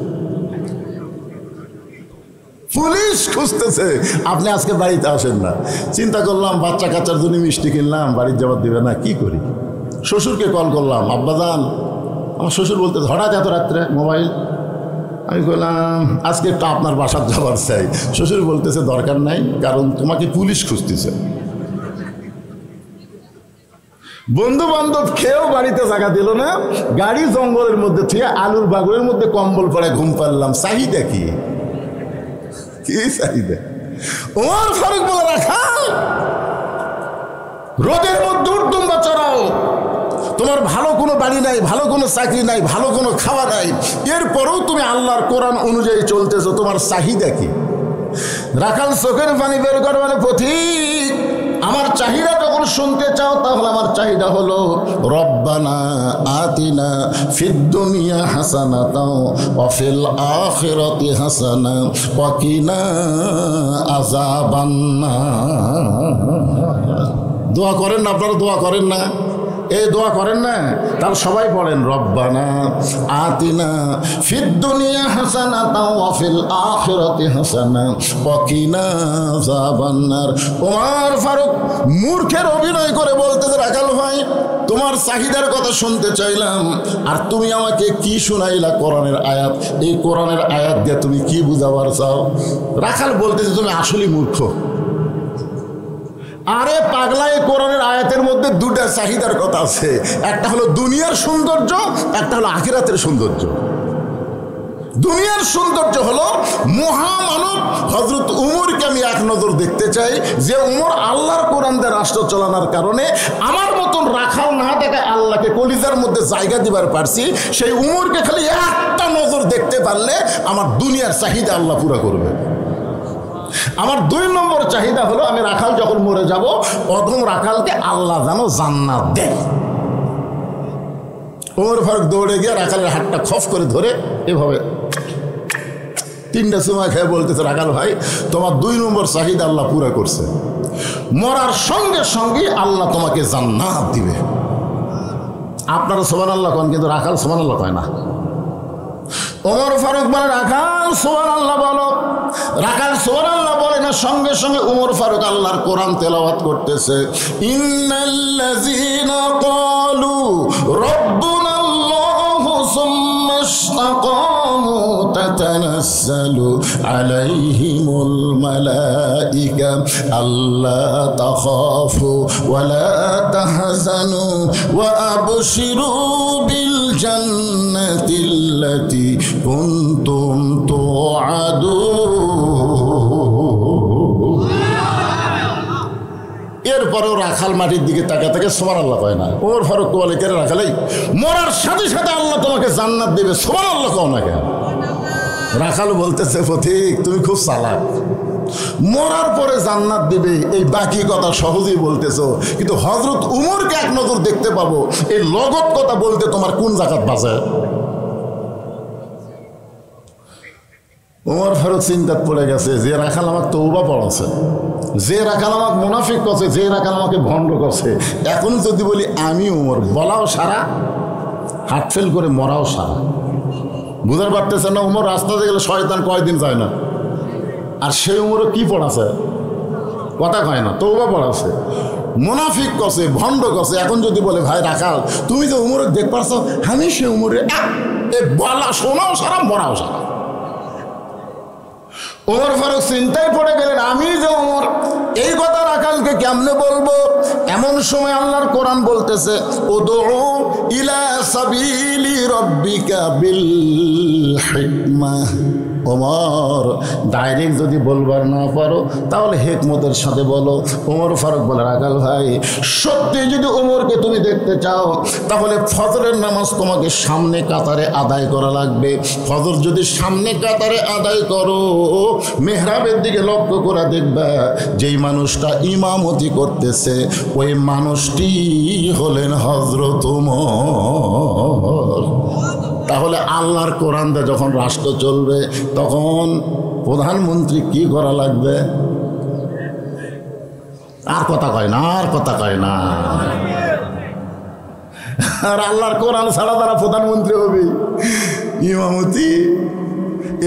পুলিশ খুঁজতেছে, আপনি আজকে বাড়িতে আসেন না। চিন্তা করলাম, বাচ্চা কাচ্চার জন্য মিষ্টি কিনলাম, বাড়ির যাবার দিবে না, কি করি? শ্বশুরকে কল করলাম, আব্বাজান। আমার শ্বশুর বলতে, হঠাৎ এত রাত্রে মোবাইল? আমি বললাম আজকে একটু আপনার বাসার যাবার চাই। শ্বশুর বলতেছে দরকার নাই, কারণ তোমাকে পুলিশ খুঁজতেছে। বন্ধু বান্ধব খেয়েও বাড়িতে জায়গা দিল না, গাড়ি জঙ্গলের মধ্যে থেকে আলুর বাগুরের মধ্যে কম্বল পরে ঘুম পারলাম। চাহিদা কি? কি চাহিদা? ওমর ফারুক বলে, রাখাল রোদের মধ্যে উর্দুম্বা চড়াও, তোমার ভালো কোনো বাড়ি নাই, ভালো কোনো চাকরি নাই, ভালো কোনো খাওয়া নাই, এরপরেও তুমি আল্লাহর কোরআন অনুযায়ী চলতেছো, তোমার চাহিদা কি? রাখাল চোখের পানি বের করে বলে, পথিক আমার চাহিদা যখন শুনতে চাও তাহলে আমার চাহিদা হলো, রব্বানা আতিনা ফিদ দুনিয়া হাসানাতাও ওয়া ফিল আখিরাতি হাসানা ওয়া কিনা আযাবান্নার। দোয়া করেন না আপনারা? দোয়া করেন না? এই দোয়া করেন না? তাহলে সবাই পড়েন, রব্বানা আতিনা ফিদ দুনিয়া হাসানাতাও ওয়া ফিল আখিরাতি হাসানা ওয়া কিনা আযাবান্নার। ওমর ফারুক মূর্খের অভিনয় করে বলতেছে, রাখাল ভাই তোমার চাহিদার কথা শুনতে চাইলাম, আর তুমি আমাকে কি শুনাইলা? কোরআনের আয়াত। এই কোরআনের আয়াত দিয়ে তুমি কি বুঝাবার চাও? রাখাল বলতেছে, তুমি আসলেই মূর্খ। আরে পাগলা, এই কোরআনের আয়াতের মধ্যে 2টা চাহিদার কথা আছে, একটা হলো দুনিয়ার সৌন্দর্য, একটা হলো আখিরাতের সৌন্দর্য। দুনিয়ার সৌন্দর্য হলো মহামানব হযরত উমরকে আমি এক নজর দেখতে চাই, যে উমর আল্লাহর কোরআন দিয়ে রাষ্ট্র চালানোর কারণে আমার মতন রাখাল না দেখে আল্লাহকে কলিজার মধ্যে জায়গা দিবার পারছি। সেই উমরকে খালি একটা নজর দেখতে পারলে আমার দুনিয়ার চাহিদা আল্লাহ পুরা করবে। আমার 2 নম্বর চাহিদা হলো, আমি রাখাল যখন মরে যাব, প্রথম রাখালকে আল্লাহ যেন জান্নাত দেয়। ওমর ফারুক দৌড়ে গিয়ে রাখালের হাতটা খফ করে ধরে এভাবে 3টা চুমা খেয়ে বলতেছে, রাখাল ভাই তোমার 2 নম্বর চাহিদা আল্লাহ পুরা করছে, মরার সঙ্গে সঙ্গে আল্লাহ তোমাকে জান্নাত দিবে। আপনারা সুবহানাল্লাহ কন, কিন্তু রাখাল সুবহানাল্লাহ কয় না। ওমর ফারুক বলে, রাখাল সুবহানাল্লাহ বলো। রাখাল সুবহানাল্লাহ বলে না, সঙ্গে সঙ্গে ওমর ফারুক আল্লাহর কোরআন তেলাওয়াত করতেছে, ইন্নাল্লাযীনা ক্বালু রাব্বুনাল্লাহু সুম্মা ইসতাকামু তাতানাজ্জালু আলাইহিমুল মালাইকা আল্লা তাখাফু ওয়া লা তাহজানু ওয়া আবশিরু বিল জান্নাতিল্লাতী কুনতুম তুআদুন। এরপরেও রাখাল মাটির দিকে তাকা থেকে সুবহানাল্লাহ কয় না। ওমর ফারুক বলে, কে রাখালাই, মরার সাথে সাথে আল্লাহ তোমাকে জান্নাত দেবে, সুবহানাল্লাহ কও না কেন? রাখাল বলতেছে, পথিক তুমি খুব চালাক, মরার পরে জান্নাত দিবে এই বাকি কথা সহজেই বলতেছো, কিন্তু হযরত উমরকে এক নজর দেখতে পাবো, এই লগত কথা বলতে তোমার কোন জাকাত বাঁচে? ওমর ফারুক চিন্তাত পড়ে গেছে, যে রাখাল আমাকে তওবা পড়াছে, যে রাখাল আমাকে মুনাফিক করছে, যে রাখাল আমাকে ভণ্ড করছে, এখন যদি বলি আমি উমর, বলাও সারা, হাত ফেল করে মরাও সারা। বুঝতে পারতেছে না? উমর রাস্তাতে গেলে শয়তান কয়দিন যায় না, আর সেই উমরে কি পড়াছে? কথা কয় না, তওবা পড়াছে, মুনাফিক করছে, ভণ্ড করছে। এখন যদি বলে ভাই রাখাল তুমি যে উমরে দেখ পারছো, আমি সে উমরে বলা শোনাও সারা, মরাও সারা। ওমর ফারুক চিন্তায় পড়ে গেলেন, আমি যে ওমর, এই কথা রাখালকে কেমনে বলবো? এমন সময় আল্লাহর কোরআন বলতেছে, উদউ ইলা সাবিলি রাব্বিকা বিল হিকমাহ। ওমর ডাইরেক্ট যদি বলবার না পারো তাহলে হিকমতের সাথে বলো। ওমর ফারুক বলে, রাখাল ভাই সত্যি যদি ওমরকে তুমি দেখতে চাও তাহলে ফজরের নামাজ তোমাকে সামনে কাতারে আদায় করা লাগবে। ফজর যদি সামনে কাতারে আদায় করো, মেহরাবের দিকে লক্ষ্য করে দেখবা যেই মানুষটা ইমামতি করতেছে ওই মানুষটি হলেন হযরত ওমর। তাহলে আল্লাহর কোরআন দিয়ে যখন রাষ্ট্র চলবে তখন প্রধানমন্ত্রী কি করা লাগবে? আর কথা কয় না, আর কথা কয় না। আর আল্লাহর কোরআন ছাড়া তারা প্রধানমন্ত্রী হবে, ইমামতি।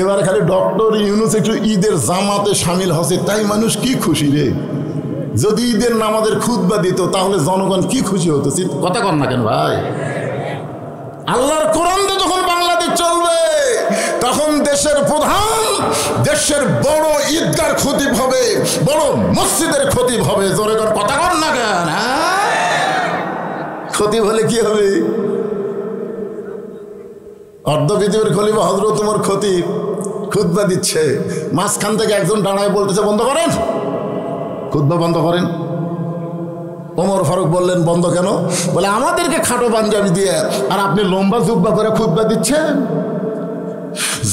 এবার খালি ডক্টর ইউনূস একটু ঈদের জামাতে শামিল হচ্ছে, তাই মানুষ কি খুশি রে। যদি ঈদের নামাজের খুতবা দিত তাহলে জনগণ কি খুশি হতো। কথা কন না কেন ভাই? আল্লাহর কোরআন যখন বাংলাদেশ চলবে তখন দেশের প্রধান, দেশের বড় ঈদগার খতিব হবে, বড় মসজিদের খতিব হবে। জোরে করে কথা কন না কেন? খতিব হলে কি হবে? অর্ধ পৃথিবীর খলিফা হযরত ওমর খতিব, খুতবা দিচ্ছে, মাঝখান থেকে একজন দাঁড়ায় বলতেছে বন্ধ করেন, খুতবা বন্ধ করেন। ওমর ফারুক বললেন, বন্ধ কেন? বলে, আমাদেরকে খাটো পাঞ্জাবি দিয়ে আর আপনি লম্বা জুব্বা করে খুতবা দিচ্ছেন।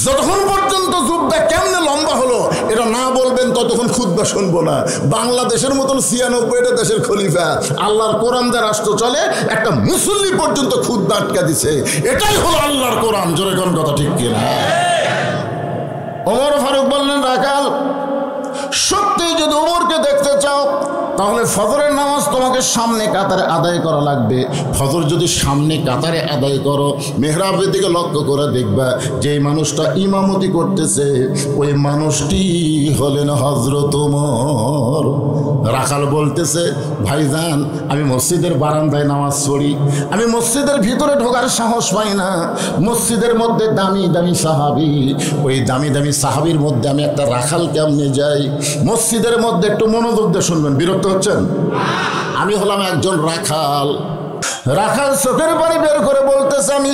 যতক্ষণ পর্যন্ত জুব্বা কেমনে লম্বা হলো এটা না বলবেন ততক্ষণ খুতবা শুনবো না। বাংলাদেশের মতন ৯৬টা দেশের খলিফা, আল্লাহর কোরআন দিয়ে রাষ্ট্র চলে, একটা মুসল্লি পর্যন্ত খুতবা আটকা দিছে। এটাই হলো আল্লাহর কোরআন। জোরে কোন কথা ঠিক কিনা? ওমর ফারুক বললেন, রাখাল সত্যি যদি ওমরকে দেখতে চাও তাহলে ফজরের নামাজ তোমাকে সামনে কাতারে আদায় করা লাগবে। ফজর যদি সামনে কাতারে আদায় করো, মেহরাবের দিকে লক্ষ্য করে দেখবা যেই মানুষটা ইমামতি করতেছে ওই মানুষটি হলেন হযরত ওমর। রাখাল বলতেছে, ভাইজান আমি মসজিদের বারান্দায় নামাজ পড়ি, আমি মসজিদের ভিতরে ঢোকার সাহস পাই না। মসজিদের মধ্যে দামি দামি সাহাবী, ওই দামি দামি সাহাবীর মধ্যে আমি একটা রাখাল কেমনে যাই? মসজিদের মধ্যে একটু মনোযোগ দিয়ে শুনবেন, বিরক্ত হচ্ছেন? আমি হলাম একজন রাখাল। রাখাল চোখের পানি বের করে বলতেছে, আমি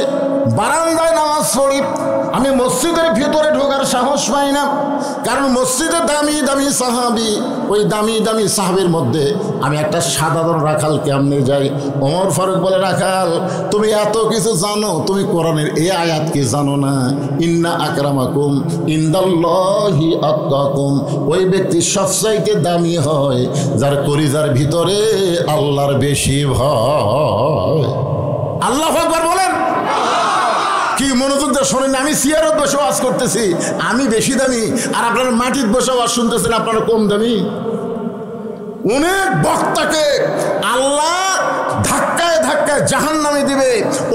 বারান্দায় নামাজ পড়ি, আমি মসজিদের ভিতরে ঢোকার সাহস পাই না, কারণ মসজিদে দামি দামি সাহাবী, ওই দামি দামি সাহাবীর মধ্যে আমি একটা সাধারণ রাখাল কেমনে যাই? ওমর ফারুক বলে, রাখাল তুমি এত কিছু জানো, তুমি কোরআনের এই আয়াত কি জানো না? ইন্না আকরামাকুম ইনদাল্লাহি আতকাকুম, ওই ব্যক্তি সবচাইতে দামি হয় যার কলিজার ভিতরে আল্লাহর বেশি ভয়। আল্লাহু আকবার বলেন। তো শোনেন, আমি চেয়ারত বসে ওয়াজ করতেছি, আমি বেশি দামি, আর আপনারা মাটির বসে ওয়াজ শুনতেছেন, আপনারা কম দামি। অনেক বক্তাকে আল্লাহ ধাক্কায় ধাক্কায় জাহান্নামে দিবে,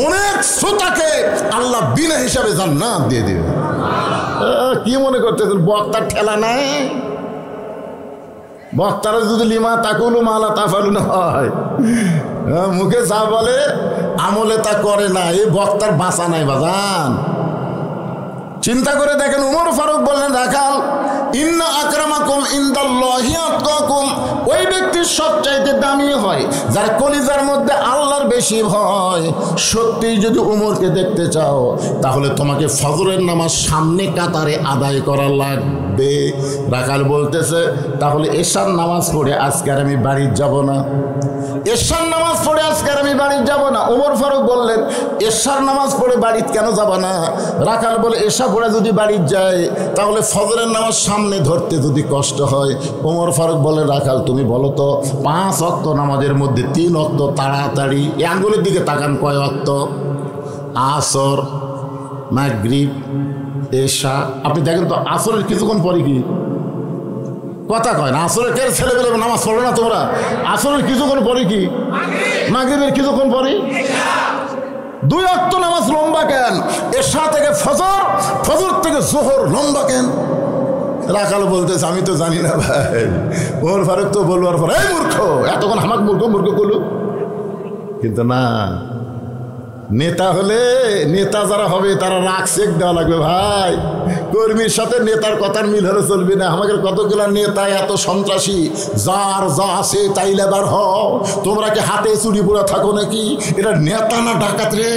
অনেক শ্রোতাকে আল্লাহ বিনা হিসাবে জান্নাত দিয়ে দিবে। কি মনে করতেছেন বক্তার ঠেলা নাই? বক্তারা যদি লিমা তাকুলু মালা তাফালুন হয়, মুখে যা বলে আমলে তা করে না, এই বক্তার বাঁচা নাই বাজান। চিন্তা করে দেখেন, উমর ফারুক বললেন, রাখাল ইন্না আকরামাকুম ইনদাল্লাহি আতকাকুম, ওই ব্যক্তির সবচাইতে দামি হয় যার কলিজার মধ্যে আল্লাহর বেশি ভয়। সত্যি যদি উমরকে দেখতে চাও তাহলে তোমাকে ফজরের নামাজ সামনে কাতারে আদায় করা লাগবে। রাখাল বলতেছে, তাহলে এশার নামাজ পড়ে আজকে আর আমি বাড়ি যাব না, এশার নামাজ পড়ে আজকে আর আমি বাড়ি যাব না। উমর ফারুক বললেন, এশার নামাজ পড়ে বাড়িতে কেন যাব না? রাখাল বলে, এশা পড়ে যদি বাড়ি যায় তাহলে ফজরের নামাজ সামনে ধরতে যদি কষ্ট হয়। ওমর ফারুক বলে, রাখাল তুমি বলো তো 5 ওয়াক্ত নামাজের মধ্যে 3 ওয়াক্ত তাড়াতাড়ি, এই আঙ্গুলের দিকে তাকান, কয় ওয়াক্ত? আসর, মাগরিব, এশা। আপনি দেখেন তো আসরের কিছুক্ষণ পরে কি কথা কয় না? আসরের কে ছেলেবেলে নামাজ পড়ে না তোমরা? আসরের কিছুক্ষণ পরে কি? মাগরিবের কিছুক্ষণ পরে। 2 ওয়াক্ত নামাজ লম্বা কেন? এশা থেকে ফজর, ফজর থেকে জোহর লম্বা কেন? রাখাল বলতেছে, আমি তো জানি না ভাই। ওমর ফারুক তো বলবার পর, এই মূর্খ, এতক্ষণ আমাকে মূর্খ মূর্খ করলো। কিন্তু না, নেতা হলে, নেতা যারা হবে তারা রাগ চেক দেওয়া লাগবে ভাই। কর্মীর সাথে নেতার কথার মিল হলে চলবে না। আমাদের কতগুলা নেতা এত সন্ত্রাসী, যার যা আছে তাই লেবার হও। তোমরা কি হাতে চুরি পড়ে থাকো নাকি? এটা নেতা না ডাকাত রে?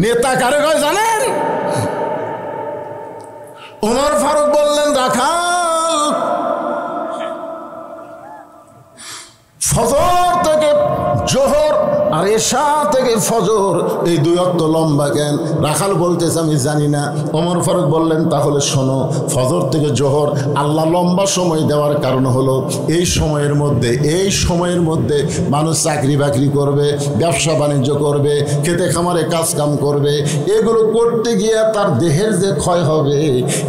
নেতা কারে কয় জানেন? ওমর ফারুক বললেন, রাখাল ফজর থেকে জোহর আর এশা থেকে ফজর এই 2 ওয়াক্ত লম্বা কেন? রাখাল বলতেছে, আমি জানি না। ওমর ফারুক বললেন, তাহলে শোনো, ফজর থেকে জোহর আল্লাহ লম্বা সময় দেওয়ার কারণ হলো এই সময়ের মধ্যে মানুষ চাকরি বাকরি করবে, ব্যবসা বাণিজ্য করবে, খেতে খামারে কাজ কাম করবে। এগুলো করতে গিয়ে তার দেহের যে ক্ষয় হবে,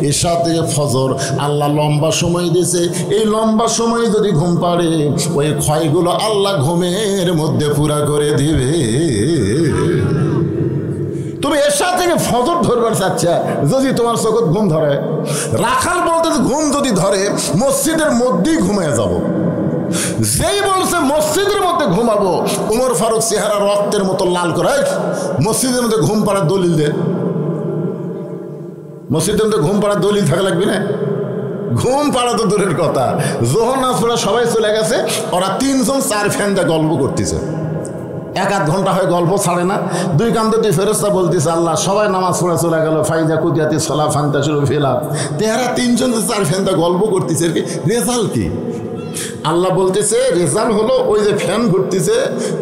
এশা থেকে ফজর আল্লাহ লম্বা সময় দিয়েছে। এই লম্বা সময় যদি ঘুম পাড়ে, ওই ক্ষয়গুলো আল্লাহ ঘুমের মধ্যে পুরা করে দিবে। তুমি এশা থেকে ফজর ধরবার চাচ্ছা, যদি তোমার চোখত ঘুম ধরে, রাখাল বলতে ঘুম যদি ধরে মসজিদের মধ্যেই ঘুমিয়ে যাব। যেই বলছে মসজিদের মধ্যে ঘুমাবো, উমর ফারুক চেহারা রক্তের মতো লাল করে, মসজিদের মধ্যে ঘুম পাড়ার দলিল দে। মসজিদের মধ্যে ঘুম পাড়ার দলিল থাকা লাগবে না? ঘুম পাড়া তো দূরের কথা, জোহর নামাজ পড়া সবাই চলে গেছে, ওরা 3 জন 4 ফ্যান দিয়ে গল্প করতেছে। 1-1 ঘন্টা হয় গল্প ছাড়ে না। 2 কান্দে 2 ফেরেশতা বলতেছে, আল্লাহ সবাই নামাজ পড়ে চলে গেল, ফাইজা কুদিয়াতি সলা ফান্তা শুরু ফেলা। তেহারা 3 জন 4 ফ্যান দিয়ে গল্প করতেছে। রেজাল্ট কি? আল্লাহ বলতেছে, রেজাল্ট হলো ওই যে ফ্যান ঘুরতেছে,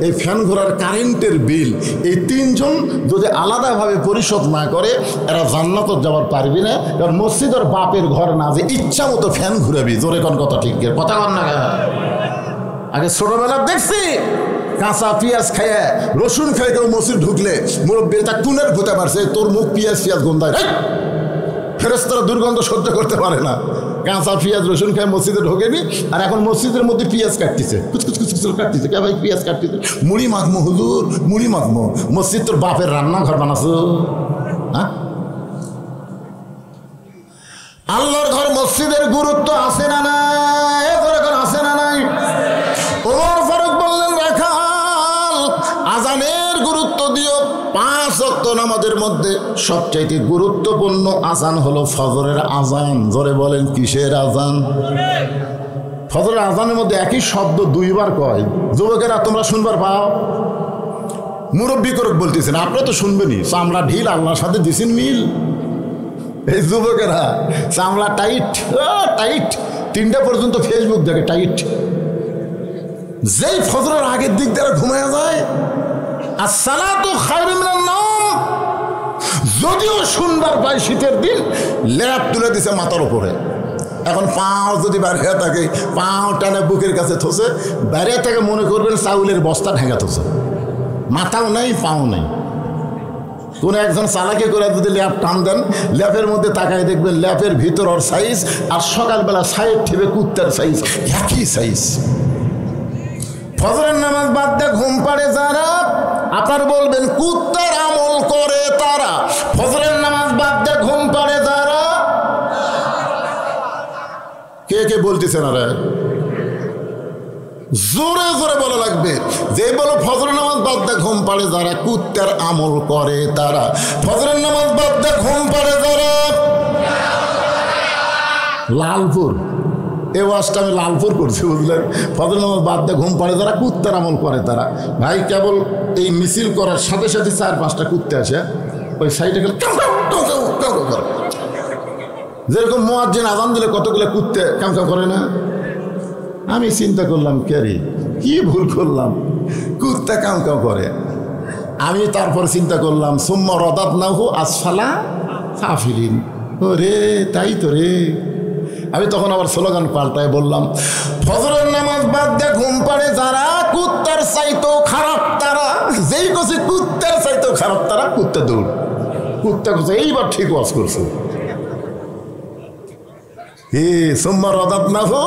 এই ফ্যান ঘোরার কারেন্টের বিল এই 3 জন যদি আলাদাভাবে পরিশোধ না করে, এরা জান্নাত যাওয়ার পারবি না। কারণ মসজিদের বাপের ঘর না, যে ইচ্ছা মতো ফ্যান ঘুরাবি। জোরে কোন কথা, ঠিক কথা কন না? আগে ছোটবেলা দেখছি কাঁচা পেঁয়াজ খাইয়া, রসুন খাই কেউ মসজিদ ঢুকলে মুরব্বী তা কুনের ঘুতে পারছে, তোর মুখ পেঁয়াজ গন্ধায়। ফেরেশতারা দুর্গন্ধ সহ্য করতে পারে না। কাঁচা পেঁয়াজ রসুন খায় মসজিদে ঢোকেনি, আর এখন মসজিদের মধ্যে পেঁয়াজ কাটতেছে, কুচকুচ কাটতেছে। কে ভাই পেঁয়াজ কাটতেছে? মুড়ি মাখমো হুজুর, মুড়ি মাখমো। মসজিদ তোর বাপের রান্নাঘর বানাছো? হ্যাঁ, আল্লাহর ঘর মসজিদের গুরুত্ব আছে না নাই? আছে না নাই? ওমর ফারুক বললেন, রাখাল আজানের গুরুত্ব দিও। 5 ওয়াক্ত নামাজের মধ্যে সবচাইতে গুরুত্বপূর্ণ আজান হলো ফজরের আজান। জোরে বলেন, কিসের আজান? ফজরের আজানের মধ্যে একই শব্দ 2 বার কয়। যুবকেরা তোমরা শুনবার পাও? মুরব্বী করে বলতেছেন, আপনারা তো শুনবেনই। চামড়া ঢিল, আল্লাহর সাথে দিছেন মিল। এই যুবকেরা চামড়া টাইট টাইট, 3টা পর্যন্ত ফেসবুক দেখে টাইট। যেই ফজরের আগের দিক দ্বারা ঘুমায় যায়, আসসালাতু খায়রুম মিনান নাওম, যদিও শুনবার পাই শীতের দিন, ল্যাপ তুলে দিছে মাথার উপরে। এখন পাও যদি বাইরে থাকে, পাও টানে বুকের কাছে থসে, বাইরে থেকে মনে করবেন চাউলের বস্তা ঢেঙ্গা থসে। মাথাও নেই, পাও নেই। কোন একজন চালাকি করে যদি ল্যাপ টান দেন, ল্যাপের মধ্যে তাকায় দেখবেন ল্যাপের ভিতর ওর সাইজ আর সকালবেলা সাইড ঠিবে কুত্তার সাইজ, একই সাইজ। ফজরের নামাজ বাদ দিয়ে ঘুম পাড়ে যারা, আপনার বলবেন কুত্তার আমল করে তারা। ফজরের নামাজ বাদ দিয়ে ঘুম পাড়ে যারা, কে কে বলতেছেন? আরে জোরে জোরে বলা লাগবে। যে বলো ফজরের নামাজ বাদ দিয়ে ঘুম পাড়ে যারা, কুত্তার আমল করে তারা। ফজরের নামাজ বাদ দিয়ে ঘুম পাড়ে যারা, লালপুর, এই ওয়াজটা আমি লালপুর করছি, বুঝলেন? ফজরের নামাজ বাদ দিয়ে ঘুম পাড়ে যারা, কুত্তার আমল করে তারা। ভাই কেবল এই মিছিল করার সাথে সাথে 4-5টা কুত্তে আসে, ওই সাইডে গেলে করে। যেরকম মুয়াজ্জিন আযান দিলে কতগুলো কুত্তে কামকাম করে না? আমি চিন্তা করলাম, কে রে, কি ভুল করলাম, কুত্তা কামকাম করে। আমি তারপর চিন্তা করলাম, সুম্মা রাদাদনাহু আসফালা সাফিলিন। ও রে, তাই তো রে। আমি তখন আবার স্লোগান পাল্টায় বললাম, ফজরের নামাজ বাদ দিয়ে ঘুম পাড়ে যারা, কুত্তার চাইতেও খারাপ তারা। যেই কছে কুত্তার চাইতেও খারাপ তারা, কুত্তা দৌড়। কুত্তা কছে এইবার ঠিক ওয়াজ করছে। সুম্মা রাদাদনাহু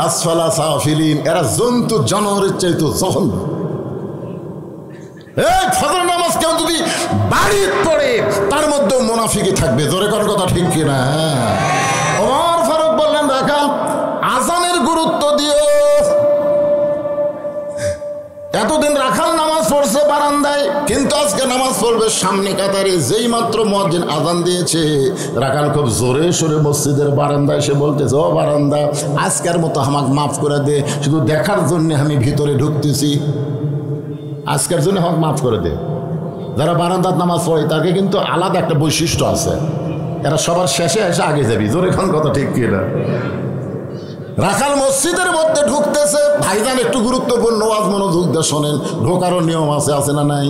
আসফালা সাফিলিন। এরা জন্তু জানোয়ারের চাইতো জঘন্য। এই ফজরের নামাজ কেউ যদি বাড়ির পড়ে, তার মধ্যেও মুনাফিকি থাকবে। জোরে কোন কথা ঠিক কিনা? ওমর ফারুক বললেন, রাখাল আজানের গুরুত্ব দিও। এতদিন রাখাল নামাজ পড়ছে বারান্দায়, কিন্তু আজকে নামাজ পড়বে সামনে কাতারে। যেই মাত্র মুয়াজ্জিন আজান দিয়েছে, রাখাল খুব জোরে সরে মসজিদের বারান্দায় এসে বলতেছে, ও বারান্দা, আজকের মতো আমাকে মাফ করে দে, শুধু দেখার জন্য আমি ভিতরে ঢুকতেছি, আজকের জন্য আমাকে মাফ করে দে। যারা বারান্দার নামাজ পড়ে তাকে কিন্তু আলাদা একটা বৈশিষ্ট্য আছে, এরা সবার শেষে এসে আগে যাবি। জোরে কোন কথা ঠিক কিনা? রাখাল মসজিদের মধ্যে ঢুকতেছে। ভাইজান একটু গুরুত্বপূর্ণ ওয়াজ মনোযোগ দিয়ে শোনেন, ঢোকারও নিয়ম আছে না নাই?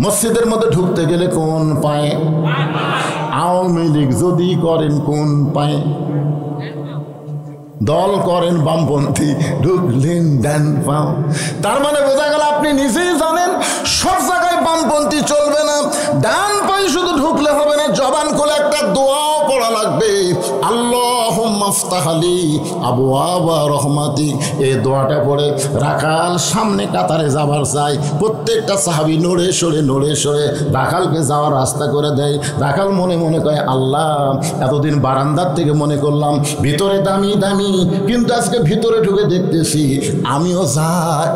মসজিদের মধ্যে ঢুকতে গেলে কোন পায়ে? আওয়ামী লীগ যদি করেন কোন পায়ে? দল করেন বামপন্থী, ঢুকলেন ডান পাও। তার মানে বোঝা গেল আপনি নিজেই জানেন সব জায়গায় বামপন্থী চলবে না। ডান পায়ে শুধু ঢুকলে হবে না, জবান খুলে একটা দোয়াও পড়া লাগবে, আল্লাহুম্মা আফতাহ লি আবওয়াবা রহমাতিক। এই দোয়াটা পড়ে রাখাল সামনে কাতারে যাবার চাই। প্রত্যেকটা সাহাবী নড়ে সরে রাখালকে যাওয়ার রাস্তা করে দেয়। রাখাল মনে মনে কয়, আল্লাহ, এতদিন বারান্দার থেকে মনে করলাম ভিতরে দামি দামি, কিন্তু আজকে ভিতরে ঢুকে দেখতেছি আমিও যা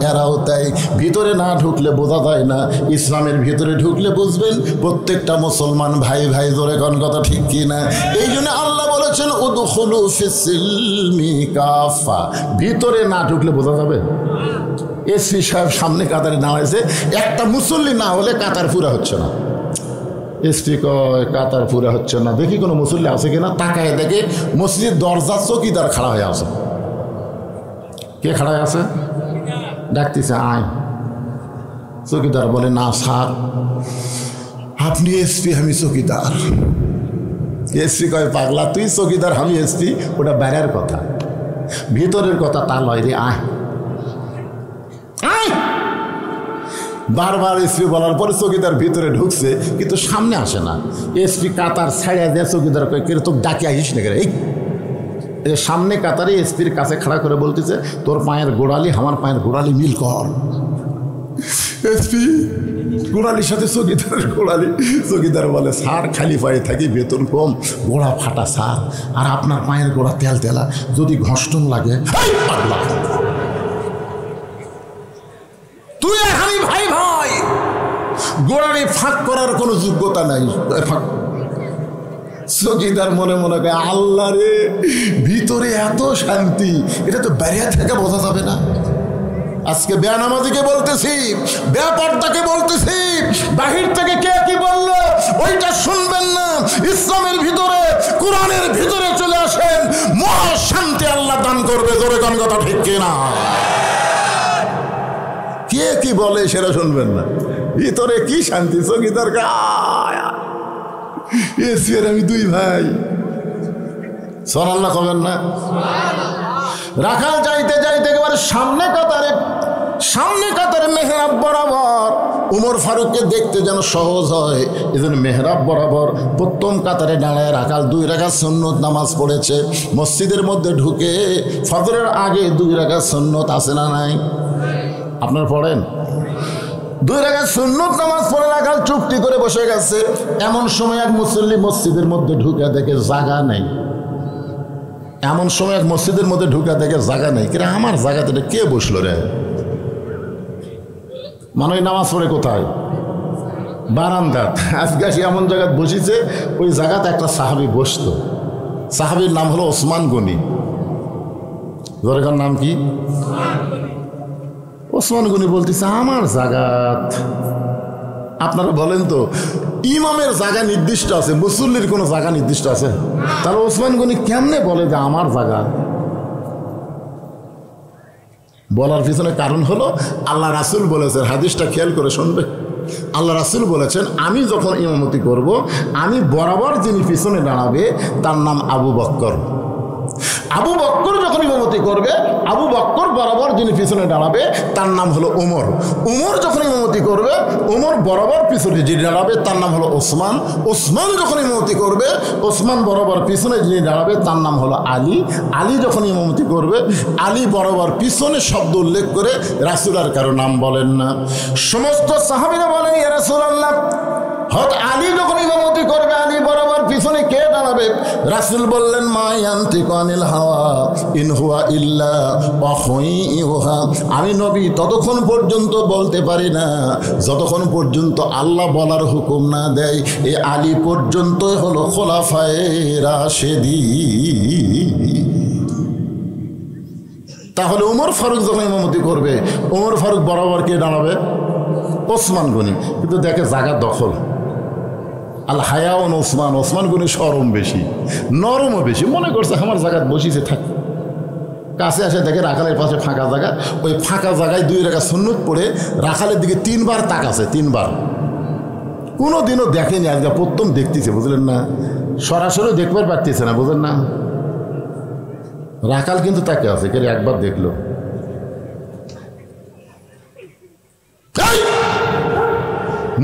এরাও তাই। ভিতরে না ঢুকলে বোঝা যায় না, ইসলামের ভিতরে ঢুকলে বুঝবেন প্রত্যেকটা মুসলমান ভাই ভাই। জোরে কোন কথা ঠিক কিনা? এই জন্য আল্লাহ বলেছেন, উদখুলু ফিস-সিলমি কাফা। ভিতরে না ঢুকলে বোঝা যাবে। এসপি সাহেব সামনে কাতারে নামাইছে, একটা মুসল্লি না হলে কাতার পুরা হচ্ছে না। এসপি কয় কাতার পুরা হচ্ছে না, দেখি কোনো মুসল্লি আছে কিনা। তাকায় দেখে মসজিদের দরজা চৌকিদার খাড়া হয়ে আছে। কে খাড়া হয়ে আছে? ডাকতেছে, আয়। চৌকিদার বলে, না স্যার, আপনি এসপি, আমি চৌকিদার। এসপি কয়, পাগলা, তুই চৌকিদার, আমি এসপি, ওটা বাইরের কথা, ভিতরের কথা তা লয় রে, আয় আয়। বারবার এসপি বলার পরে চৌকিদার ভিতরে ঢুকছে, কিন্তু সামনে আসে না। এসপি কাতার ছাড়িয়ে দেয়। চৌকিদার কয়, কে তোকে ডাকে আসিস না কেন? এই সামনে কাতারে এসপির কাছে খাড়া করে বলতেছে, তোর পায়ের গোড়ালি আমার পায়ের গোড়ালি মিল কর। এসপি গোড়ালির সাথে চৌকিদারের গোড়ালি। চৌকিদার বলে, স্যার, খালি পায়ে থাকি, বেতন কম, গোড়া ফাটা স্যার, আর আপনার পায়ের গোড়া তেল তেলা, যদি ঘষ্টন লাগে। তুই আমি ভাই ভাই, গোড়ালি ফাঁক করার কোনো যোগ্যতা নাই। চৌকিদার মনে মনে করে, আল্লাহ রে, ভিতরে এত শান্তি, এটা তো বাইরে থেকে বোঝা যাবে না। আজকে বেনামাজিকে বলতেছি, বেপর্দাকে বলতেছি, বাহির থেকে কে কি বললো ওইটা শুনবেন না। ইসলামের ভিতরে, কোরআনের ভিতরে চলে আসেন, মহা শান্তি আল্লাহ দান করবে। জোরে কোন কথা ঠিক কিনা? কে কি বলে সেটা শুনবেন না, ভিতরে কি শান্তি। চৌকিদার এসির আমি দুই ভাই, সুবহানাল্লাহ কবেন না? রাখাল যাইতে যাইতে একেবারে সামনে কাতারে মেহরাব বরাবর ওমর ফারুককে দেখতে যেন সহজ হয় এজন্য মেহরাব বরাবর প্রথম কাতারে দাঁড়ায় রাকাত 2 রাকাত সুন্নত নামাজ পড়েছে। মসজিদের মধ্যে ঢুকে ফজরের আগে 2 রাকাত সুন্নত আছে না নাই? আপনারা পড়েন? 2 রাকাত সুন্নত নামাজ পড়ে রাখাল চুপটি করে বসে গেছে। এমন সময় এক মুসল্লি মসজিদের মধ্যে ঢুকে দেখে জায়গা নেই। এমন সময় এক মসজিদের মধ্যে ঢুকে দেখে জায়গা নেই। কিরে আমার জায়গাতে কে বসলো রে? মানে নামাজ পড়ে কোথায়? বারান্দাত। আজকে আসি এমন জায়গায় বসিছে, ওই জায়গাতে একটা সাহাবি বসতো। সাহাবির নাম হলো ওসমান গনি। জোরেকার নাম কি? ওসমান গনি বলতেছে আমার জায়গাত। আপনারা বলেন তো, ইমামের জায়গা নির্দিষ্ট আছে, মুসল্লির কোনো জায়গা নির্দিষ্ট আছে? তাহলে ওসমান গনি কেমনে বলে যে আমার জায়গা? বলার পিছনে কারণ হলো আল্লাহ রাসূল বলেছেন, হাদিসটা খেয়াল করে শুনবে। আল্লাহ রাসূল বলেছেন, আমি যখন ইমামতি করব, আমি বরাবর যিনি পিছনে দাঁড়াবে তার নাম আবু বকর। আবু বকর যখন ইমামতি করবে, আবু বকর বরাবর যিনি পিছনে দাঁড়াবে তার নাম হলো ওমর। ওমর যখন ইমামতি করবে, ওমর বরাবর পিছনে যিনি দাঁড়াবে তার নাম হলো ওসমান। ওসমান যখন ইমামতি করবে, ওসমান বরাবর পিছনে যিনি দাঁড়াবে তার নাম হলো আলী। আলী যখন ইমামতি করবে, আলী বরাবর পিছনে শব্দ উল্লেখ করে রাসূল আর কারো নাম বলেন না। সমস্ত সাহাবীরা বলেন, ইয়া রাসূলুল্লাহ, হযরত আলী যখন ইমামতি করবে, আলী বরাবর পিছনে কে দাঁড়াবে? রাসূল বললেন, মা ইয়ানতিকু আনিল হাওয়া ইন হুয়া ইল্লা ওয়াহয়ুহা। আমি নবী ততক্ষণ পর্যন্ত বলতে পারি না যতক্ষণ পর্যন্ত আল্লাহ বলার হুকুম না দেয়। এই আলী পর্যন্ত হলো খোলাফায়ে রাশেদিন। তাহলে ওমর ফারুক যখন ইমামতি করবে, ওমর ফারুক বরাবর কে দাঁড়াবে? ওসমান গনি। কিন্তু দেখে জায়গা দখল। আল হায়াউন ওসমান। ওসমান গনি সরম বেশি, নরমও বেশি। মনে করছে আমার জায়গায় বসিছে, থাক। কাছে আসে দেখে রাখালের পাশে ফাঁকা জায়গা। ওই ফাঁকা জায়গায় 2 রাকাত সুন্নত পড়ে রাখালের দিকে 3 বার তাকাছে। 3 বার। কোনো দিনও দেখেনি, আজকে প্রথম দেখতেছে, বুঝলেন না? সরাসরি দেখবার পারতেছে না, বুঝলেন না? রাখাল কিন্তু তাকে আছে, কে একবার দেখলো।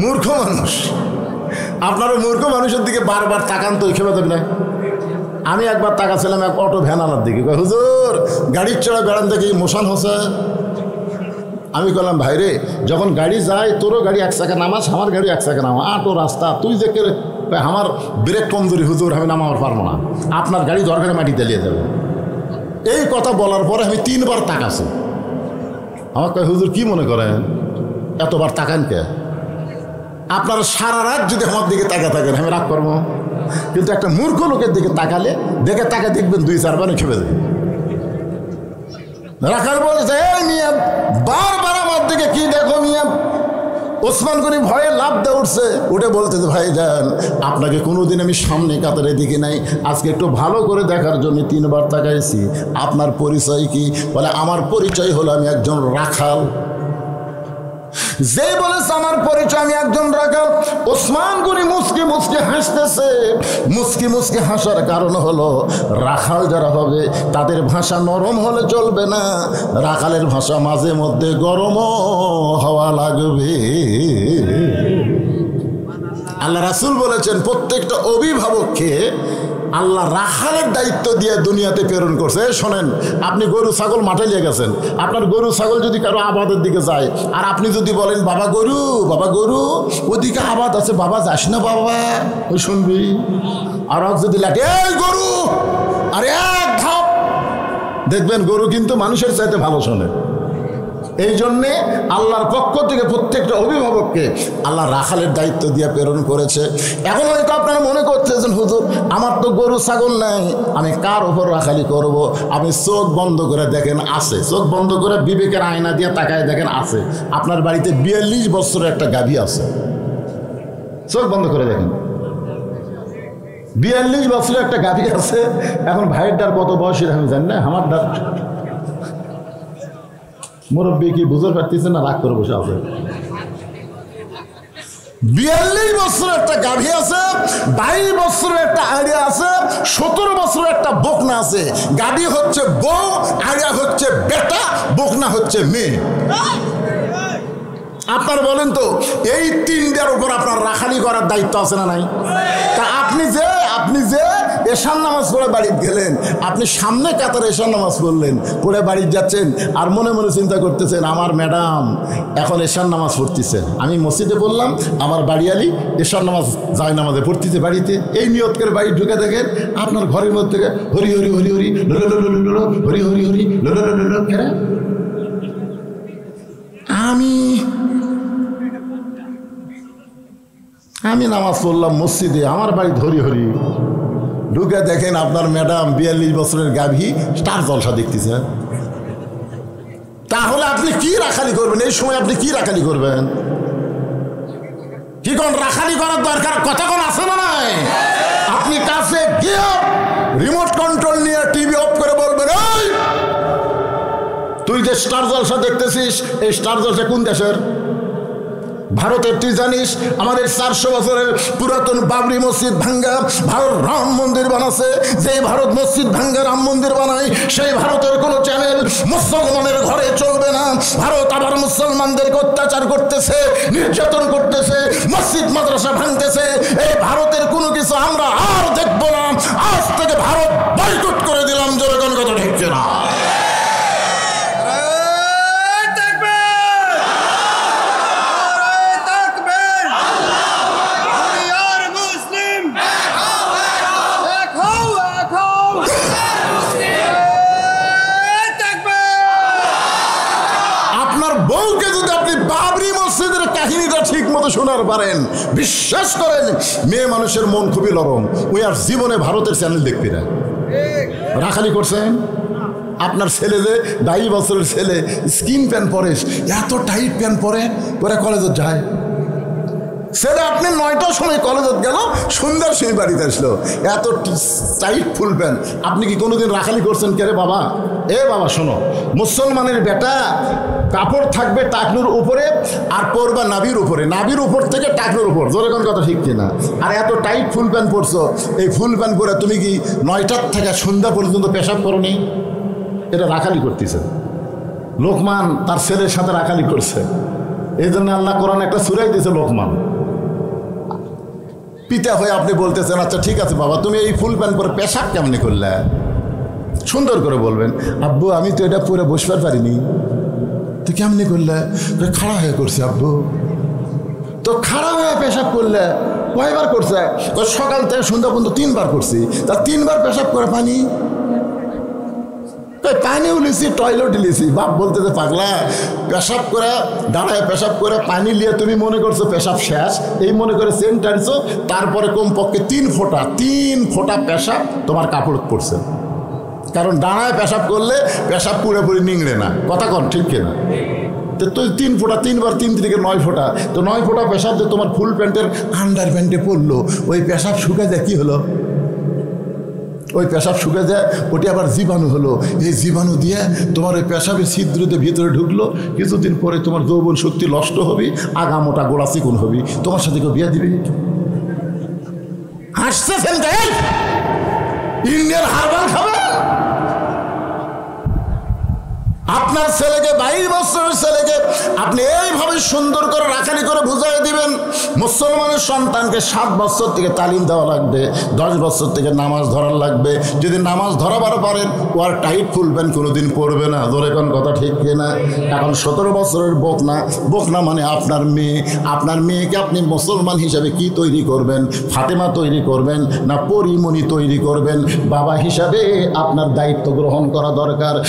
মূর্খ মানুষ। আপনারা মূর্খ মানুষের দিকে বারবার তাকান তো, খেপে দেবে না? আমি একবার তাকাছিলাম এক অটো ভ্যানালার দিকে, হুজুর গাড়ির চড়া বেড়ান দেখি মোশন হচ্ছে। আমি বললাম, ভাইরে যখন গাড়ি যায় তোরও গাড়ি 1 চাকা নামাস, আমার গাড়ি 1 চাকা নামা, আটো রাস্তা, তুই যে কে আমার ব্রেক কমজোরি, হুজুর আমি নামাবার পারবো না, আপনার গাড়ি দরকারে মাটি তেলিয়ে যাবে। এই কথা বলার পরে আমি 3 বার তাকাছি। আমার কয়, হুজুর কি মনে করেন এতবার তাকান কে? আপনারা সারা রাত যদি আমার দিকে তাকা থাকেন আমি রাগ করবো, কিন্তু একটা মূর্খ লোকের দিকে তাকালে তাকা দেখবেন 2-4 বার খেপে যাবে। রাখাল বলেছে, এই মিয়া বারবার আমার দিকে কি দেখো মিয়া? ওসমান গনি ভয়ে লাফ দিয়ে উঠছে, উঠে বলতেছে, ভাই যান আপনাকে কোনোদিন আমি সামনে কাতারে দেখি নাই, আজকে একটু ভালো করে দেখার জন্য 3 বার তাকাইছি। আপনার পরিচয় কি? বলে, আমার পরিচয় হলো আমি একজন রাখাল। যে বলেছে আমার পরিচয় আমি একজন রাখাল, ওসমান গনি মুচকি মুচকি হাসতেছে। মুচকি মুচকি হাসার কারণ হলো রাখাল যারা হবে তাদের ভাষা নরম হলে চলবে না, রাখালের ভাষা মাঝে মধ্যে গরমও হওয়া লাগবে। আল্লাহ রাসূল বলেছেন, প্রত্যেকটা অভিভাবককে আল্লাহ রাখালের দায়িত্ব দিয়ে দুনিয়াতে প্রেরণ করছে। শোনেন, আপনি গরু ছাগল মাঠে নিয়ে গেছেন, আপনার গরু ছাগল যদি কারো আবাদের দিকে যায়, আর আপনি যদি বলেন, বাবা গরু ওদিকে আবাদ আছে, বাবা যাস না বাবা, ওই শুনবি। আর যদি লাগে, এই গরু, আরে এক ধাপ, দেখবেন গরু কিন্তু মানুষের চাইতে ভালো শোনে। এই জন্যে আল্লাহর পক্ষ থেকে প্রত্যেকটা অভিভাবককে আল্লাহ রাখালের দায়িত্ব দিয়ে প্রেরণ করেছে। এখন হয়তো আপনারা মনে করতেছেন, হুজুর আমার তো গরু ছাগল নাই, আমি কার ওপর রাখালি করব? আপনি চোখ বন্ধ করে দেখেন, আছে। চোখ বন্ধ করে বিবেকের আয়না দিয়ে তাকায় দেখেন, আছে। আপনার বাড়িতে 42 বছরের একটা গাভী আছে, চোখ বন্ধ করে দেখেন। 42 বছরের একটা গাভী আছে। এখন ভাইয়ের ডার কত বয়সের আমি জানি না, আমার ডার মুরব্বী কি বুঝতে পারতেছে না, রাগ করে বসে আছে। 42 বছরের একটা গাভী আছে, 22 বছরের একটা আড়িয়া আছে, 17 বছরের একটা বকনা আছে। গাভী হচ্ছে বউ, আড়িয়া হচ্ছে বেটা, বকনা হচ্ছে মেয়ে। আপনার বলেন তো এই তিনটার উপর আপনার রাখালি করার দায়িত্ব আছে না নাই? তা আপনি যে এশার নামাজ পড়ে বাড়ি গেলেন, আপনি সামনে কাতারে এশার নামাজ পড়লেন, পড়ে বাড়ি যাচ্ছেন আর মনে মনে চিন্তা করতেছেন আমার ম্যাডাম এখন এশার নামাজ পড়তেছে, আমি মসজিদে বললাম আমার বাড়িয়ালি এশার নামাজ যায় নামাজে পড়তেছে বাড়িতে, এই নিয়ত করে বাড়ি ঢুকে দেখেন আপনার ঘরের মধ্যে হরি হরি হরি হরি হরি হরি হরি আমি নামাজ পড়লাম মসজিদে, আমার বাড়ি ধরি হরি, ঢুকে দেখেন আপনার ম্যাডাম 42 বছরের গাভী স্টার জলসা দেখতেছে। তাহলে আপনি কি রাখালি করবেন? এই সময় আপনি কি রাখালি করবেন? কি কোন রাখালি করার দরকার কথা কোন আছে না নাই? আপনি কাছে গিয়ে রিমোট কন্ট্রোল নিয়ে টিভি অফ করে বলবেন, এই তুই যে স্টার জলসা দেখতেছিস, এই স্টার জলসা কোন দেশের? ভারতের। তুই জানিস আমাদের 400 বছরের পুরাতন বাবরি মসজিদ ভাঙ্গা ভারত রাম মন্দির বানাচ্ছে। যে ভারত মসজিদ ভাঙ্গা রাম মন্দির বানায় সেই ভারতের কোনো চ্যানেল মুসলমানের ঘরে চলবে না। ভারত আবার মুসলমানদেরকে অত্যাচার করতেছে, নির্যাতন করতেছে, মসজিদ মাদ্রাসা ভাঙতেছে। এই ভারতের কোনো কিছু আমরা আর দেখব না। আজ থেকে ভারত বয়কট করে দিলাম। জোরে কোন কথা ঢুকছে না। বউকে যদি আপনি বাবরি মসজিদের কাহিনীটা ঠিক মতো শোনার পারেন, বিশ্বাস করেন মেয়ে মানুষের মন খুবই নরম, ওই আর জীবনে ভারতের চ্যানেল দেখবি না। রাখালি করছেন আপনার ছেলে যে 22 বছরের ছেলে স্কিন প্যান্ট পরে, এত টাইট প্যান্ট পরে ওরা কলেজে যায়। ছেলে আপনি 9টার সময় কলেজে গেল, সন্ধ্যার সময় বাড়িতে আসলো, এত টাইট ফুল প্যান্ট। আপনি কি কোনোদিন রাখালি করছেন? কে রে বাবা? এ বাবা শোনো, মুসলমানের বেটা কাপড় থাকবে টাকনুর উপরে আর পরবা নাভির উপরে, নাভির উপর থেকে টাকনুর উপর। জোরে কোন কথা ঠিক কিনা? আর এত টাইট ফুল প্যান্ট পরছো, এই ফুল প্যান্ট পরে তুমি কি 9টার থেকে সন্ধ্যা পর্যন্ত পেশাব করনি? এটা রাখালি করতেছে। লোকমান তার ছেলের সাথে রাখালি করছে। এই জন্য আল্লাহ কোরআন একটা সূরা দিয়েছে লোকমান। পিতা হয়ে আপনি বলতেছেন আচ্ছা ঠিক আছে বাবা, তুমি এই ফুল প্যান্ট পরে পেশাব কেমনি করলে? সুন্দর করে বলবেন, আব্বু আমি তো এটা পরে বসতে পারিনি। তো কেমনি করলে? খাড়া হয়ে করছে। আব্বু তো খাড়া হয়ে পেশাব করলে কয়বার করছে? সকাল থেকে সন্ধ্যা পর্যন্ত 3বার করছি। তা 3বার পেশাব করে পানি পানিও লিছি, টয়লেট লিছি। বাপ বলতেছে পাগলা, পেশাব করে দাঁড়ায় পেশাব করে পানি নিয়ে তুমি মনে করছো পেশাব শেষ, এই মনে করে সেন্ট টানছো, তারপরে কমপক্ষে 3 ফোঁটা পেশাব তোমার কাপড় পড়ছে। কারণ দাঁড়ায় পেশাব করলে পেশাব পুরোপুরি নিংড়ে না। কথা কন ঠিক কিনা? তো তুই 3 ফোঁটা, 3বার 3 থেকে 9 ফোঁটা, তো 9 ফোঁটা পেশাব যে তোমার ফুল প্যান্টের আন্ডার প্যান্টে পড়লো, ওই পেশাব শুকে যায় কি হলো? ওই পেশাব শুকে যায়, ওটি আবার জীবাণু হলো। এই জীবাণু দিয়ে তোমার ওই পেশাবের ছিদ্রতে ভিতরে ঢুকলো। কিছুদিন পরে তোমার যৌবন শক্তি নষ্ট হবে, আগা মোটা গোড়া চিকুন হবি, তোমার সাথে কেউ বিয়ে দিবে? হাসতেছেন ইন্ডিয়ার হারবাল খাবে? আপনার ছেলেকে 22 বছরের ছেলেকে আপনি এইভাবে সুন্দর করে রাখালি করে বুঝাই দিবেন। মুসলমানের সন্তানকে 7 বছর থেকে তালিম দেওয়া লাগবে, 10 বছর থেকে নামাজ ধরার লাগবে। যদি নামাজ ধরাবার পারেন, ও আর টাইট ফুল প্যান্ট কোনোদিন পরবে না। ধরে কোন কথা ঠিক কিনা? এখন 17 বছরের বকনা মানে আপনার মেয়ে। আপনার মেয়েকে আপনি মুসলমান হিসাবে কি তৈরি করবেন? ফাতেমা তৈরি করবেন না পরিমণি তৈরি করবেন? বাবা হিসাবে আপনার দায়িত্ব গ্রহণ করা দরকার।